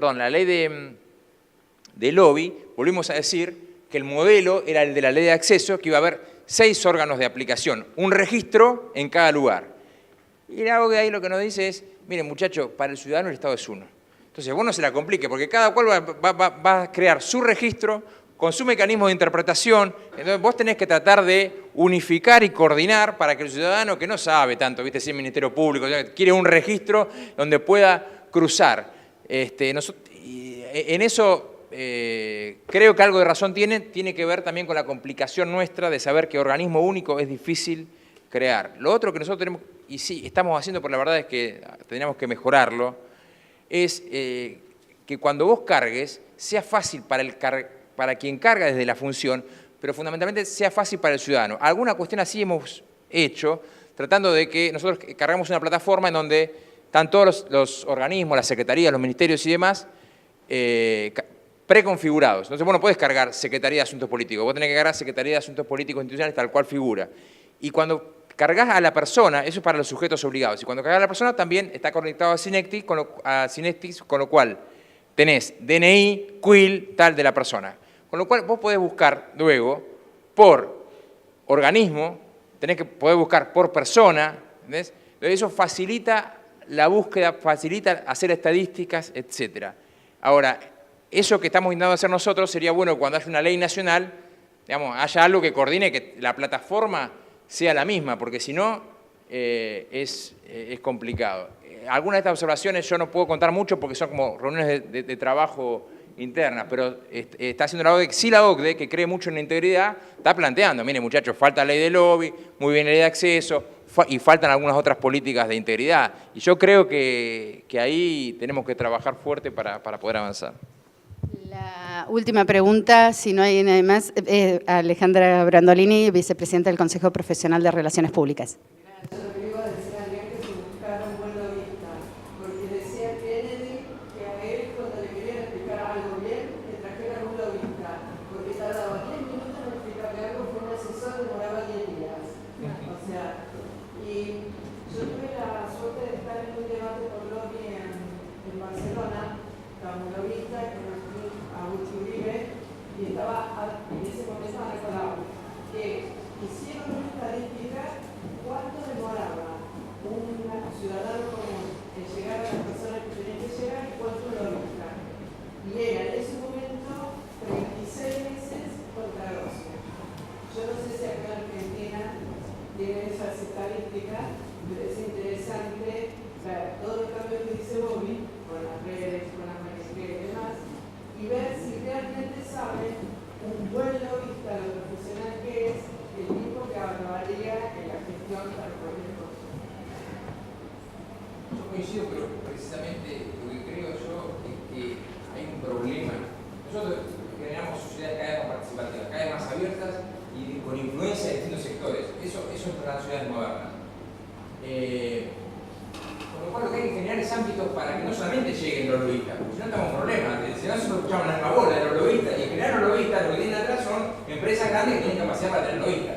lobby, volvimos a decir que el modelo era el de la ley de acceso, que iba a haber 6 órganos de aplicación, un registro en cada lugar. Y la OCDE ahí lo que nos dice es, miren muchachos, para el ciudadano el Estado es uno. Entonces vos no se la complique, porque cada cual va a crear su registro con su mecanismo de interpretación. Entonces vos tenés que tratar de unificar y coordinar para que el ciudadano que no sabe tanto, viste, si el Ministerio Público quiere un registro donde pueda cruzar. En eso creo que algo de razón tiene que ver también con la complicación nuestra de saber que organismo único es difícil crear. Lo otro que nosotros tenemos, y sí, estamos haciendo, pero la verdad es que tenemos que mejorarlo, es que cuando vos cargues, sea fácil para quien carga desde la función, pero fundamentalmente sea fácil para el ciudadano. Alguna cuestión así hemos hecho, tratando de que nosotros cargamos una plataforma en donde están todos los organismos, las secretarías, los ministerios y demás, preconfigurados. Entonces vos no podés cargar Secretaría de Asuntos Políticos, vos tenés que cargar Secretaría de Asuntos Políticos Institucionales tal cual figura. Y cuando cargas a la persona, eso es para los sujetos obligados, y cuando cargas a la persona también está conectado a Synectics, con lo cual tenés DNI, CUIL, tal de la persona. Con lo cual vos podés buscar luego por organismo, podés buscar por persona, ¿entendés? Eso facilita la búsqueda, facilita hacer estadísticas, etc. Ahora, eso que estamos intentando hacer nosotros sería bueno que cuando haya una ley nacional, digamos, haya algo que coordine, que la plataforma sea la misma, porque si no es complicado. Algunas de estas observaciones yo no puedo contar mucho porque son como reuniones de trabajo internas, pero está haciendo la OCDE, sí, la OCDE, que cree mucho en la integridad, está planteando, miren muchachos, falta ley de lobby, muy bien la ley de acceso, y faltan algunas otras políticas de integridad. Y yo creo que ahí tenemos que trabajar fuerte para poder avanzar. La última pregunta, si no hay nadie más, Alejandra Brandolini, vicepresidenta del Consejo Profesional de Relaciones Públicas. Gracias. Yo le iba a decir a alguien que se buscara un buen lobista, porque decía Kennedy que a él cuando le querían explicar algo bien, le trajeran un lobista, porque tardaba 10 minutos en explicarle algo que un asesor demoraba 10 días. O sea, y yo tuve la suerte de estar en un debate por lobby en Barcelona, estaba un lobista que y estaba en ese momento recordado que hicieron una estadística cuánto demoraba un ciudadano común en llegar a las personas que tenían que llegar y cuánto lo lobista. Y era en ese momento 36 meses contra 12. Yo no sé si acá en Argentina tienen esas estadísticas, pero es interesante ver todo el cambio que dice Bobby con las redes, con las maestrías y demás, y ver si realmente saben un buen lobista, lo profesional que es, el mismo que acabaría en la gestión para cualquier cosa. Yo coincido, pero precisamente lo que creo yo es que hay un problema. Nosotros generamos sociedades cada vez más participativas, cada vez más abiertas y con influencia de distintos sectores. Eso es para las ciudades modernas. Con lo cual lo que hay que generar es ámbitos para que no solamente lleguen los lobistas, porque si no estamos en problemas, si no se escuchamos la misma bola de los lobistas, y generar los lobistas lo que tienen atrás son empresas grandes que tienen capacidad para tener lobistas.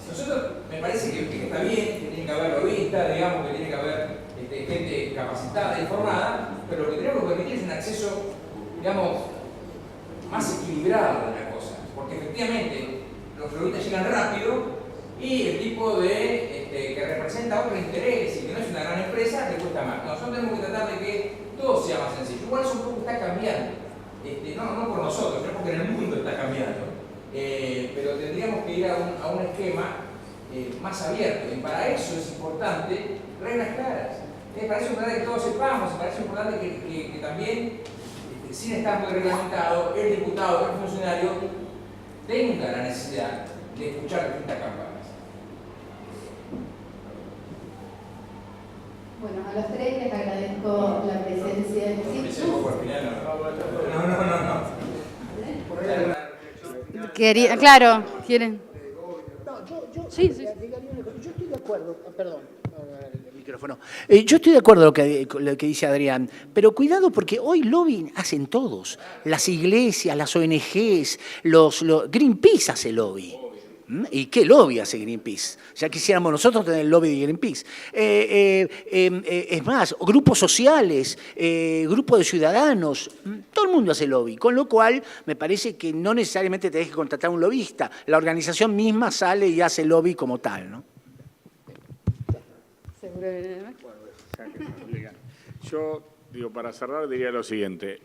Nosotros me parece que está bien, que tiene que haber lobistas, digamos que tiene que haber gente capacitada y formada, pero lo que tenemos que permitir es un acceso digamos, más equilibrada de la cosa, porque efectivamente los periodistas llegan rápido y el tipo que representa otro interés y que no es una gran empresa le cuesta más. Nosotros tenemos que tratar de que todo sea más sencillo. Igual eso un poco está cambiando, no por nosotros, sino porque en el mundo está cambiando. Pero tendríamos que ir a un esquema más abierto, y para eso es importante reglas claras. Para eso es importante que todos sepamos, para eso es importante que también, sin estar muy reglamentado, el diputado, el funcionario tenga la necesidad de escuchar distintas campañas. Bueno, a los tres les agradezco la presencia. No. Claro, ¿quieren? No, Sí. Yo estoy de acuerdo, perdón, el micrófono. Yo estoy de acuerdo con lo que dice Adrián, pero cuidado porque hoy lobbying hacen todos. Las iglesias, las ONGs, Greenpeace hace lobby. ¿Y qué lobby hace Greenpeace? Ya quisiéramos nosotros tener el lobby de Greenpeace. Es más, grupos sociales, grupos de ciudadanos, todo el mundo hace lobby, con lo cual me parece que no necesariamente tenés que contratar a un lobista, la organización misma sale y hace lobby como tal, ¿no? Yo, para cerrar diría lo siguiente.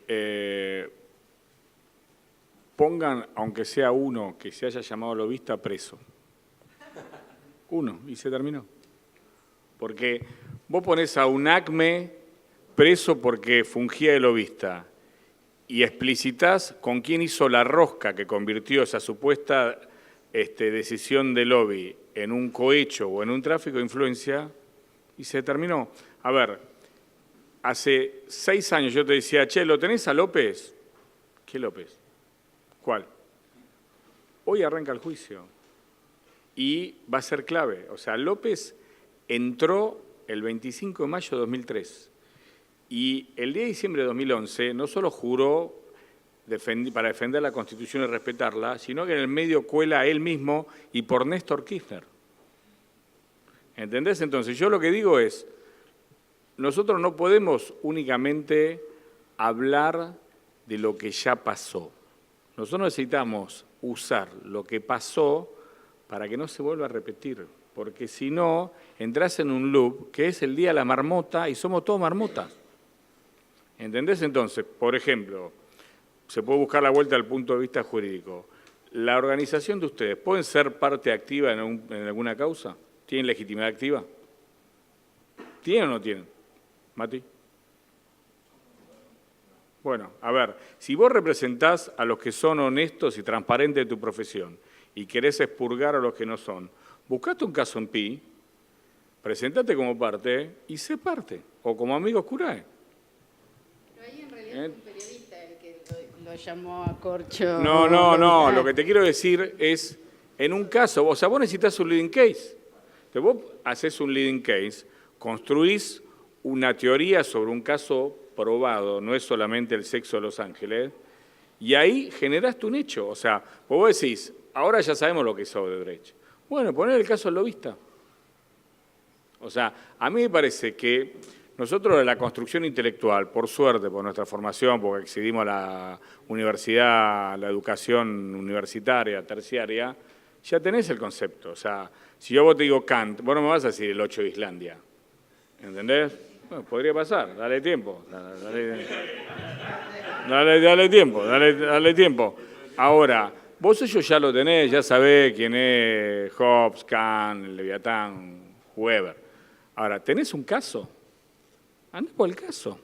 Pongan, aunque sea uno que se haya llamado lobista, preso. Uno, y se terminó. Porque vos ponés a un ACME preso porque fungía de lobista y explicitás con quién hizo la rosca que convirtió esa supuesta decisión de lobby en un cohecho o en un tráfico de influencia, y se terminó. A ver, hace 6 años yo te decía, che, ¿lo tenés a López? ¿Qué López? ¿Cuál? Hoy arranca el juicio y va a ser clave. O sea, López entró el 25 de mayo de 2003 y el 10 de diciembre de 2011 no solo juró para defender la Constitución y respetarla, sino que en el medio cuela a él mismo y por Néstor Kirchner. ¿Entendés? Entonces, yo lo que digo es, nosotros no podemos únicamente hablar de lo que ya pasó. Nosotros necesitamos usar lo que pasó para que no se vuelva a repetir, porque si no, entras en un loop que es el día de la marmota y somos todos marmotas. ¿Entendés? Entonces, por ejemplo, se puede buscar la vuelta al punto de vista jurídico. ¿La organización de ustedes pueden ser parte activa en alguna causa? ¿Tienen legitimidad activa? ¿Tienen o no tienen? Mati. Bueno, a ver, si vos representás a los que son honestos y transparentes de tu profesión y querés expurgar a los que no son, buscate un caso en PI, presentate como parte y sé parte, o como amigo curae. Pero ahí en realidad es un periodista el que lo llamó a corcho. No, lo que te quiero decir es, en un caso, o sea, vos necesitas un leading case. Entonces vos haces un leading case, construís una teoría sobre un caso probado, no es solamente el sexo de Los Ángeles, y ahí generaste un hecho. O sea, vos decís, ahora ya sabemos lo que es Odebrecht. Bueno, poner el caso al lobista. O sea, a mí me parece que nosotros de la construcción intelectual, por suerte, por nuestra formación, porque accedimos a la universidad, a la educación universitaria, terciaria, ya tenés el concepto. O sea, si yo vos te digo Kant, vos no me vas a decir el 8 de Islandia. ¿Entendés? Bueno, podría pasar, dale tiempo. Dale tiempo. Ahora, vos eso ya lo tenés, ya sabés quién es Hobbes, Kant, Leviatán, whoever. Ahora, ¿tenés un caso? Andá por el caso.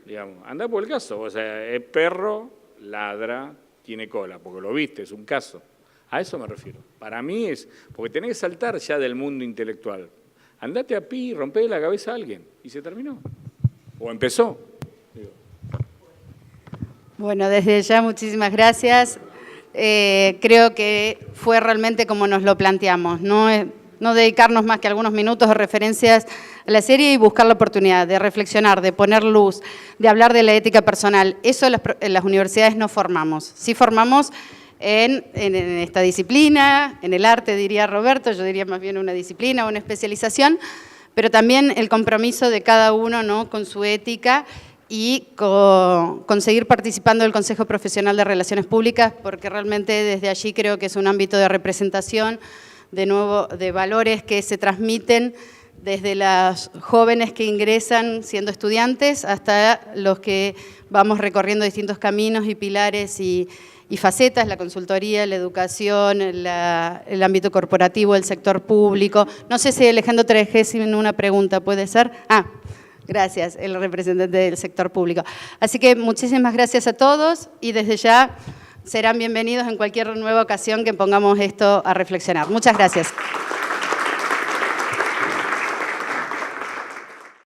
Digamos, andá por el caso. O sea, el perro ladra, tiene cola, porque lo viste, es un caso. A eso me refiero. Para mí es, porque tenés que saltar ya del mundo intelectual. Andate a PI y rompé la cabeza a alguien. Y se terminó. O empezó. Bueno, desde ya muchísimas gracias. Creo que fue realmente como nos lo planteamos, no dedicarnos más que algunos minutos de referencias a la serie y buscar la oportunidad de reflexionar, de poner luz, de hablar de la ética personal. Eso en las universidades no formamos. Sí formamos en esta disciplina, en el arte, diría Roberto, yo diría más bien una disciplina, una especialización, pero también el compromiso de cada uno, ¿no?, con su ética, y conseguir participando del Consejo Profesional de Relaciones Públicas, porque realmente desde allí creo que es un ámbito de representación, de nuevo, de valores que se transmiten desde las jóvenes que ingresan siendo estudiantes hasta los que vamos recorriendo distintos caminos y pilares y facetas, la consultoría, la educación, el ámbito corporativo, el sector público. No sé si Alejandro Trejés tiene una pregunta, ¿puede ser? Gracias, el representante del sector público. Así que muchísimas gracias a todos y desde ya serán bienvenidos en cualquier nueva ocasión que pongamos esto a reflexionar. Muchas gracias.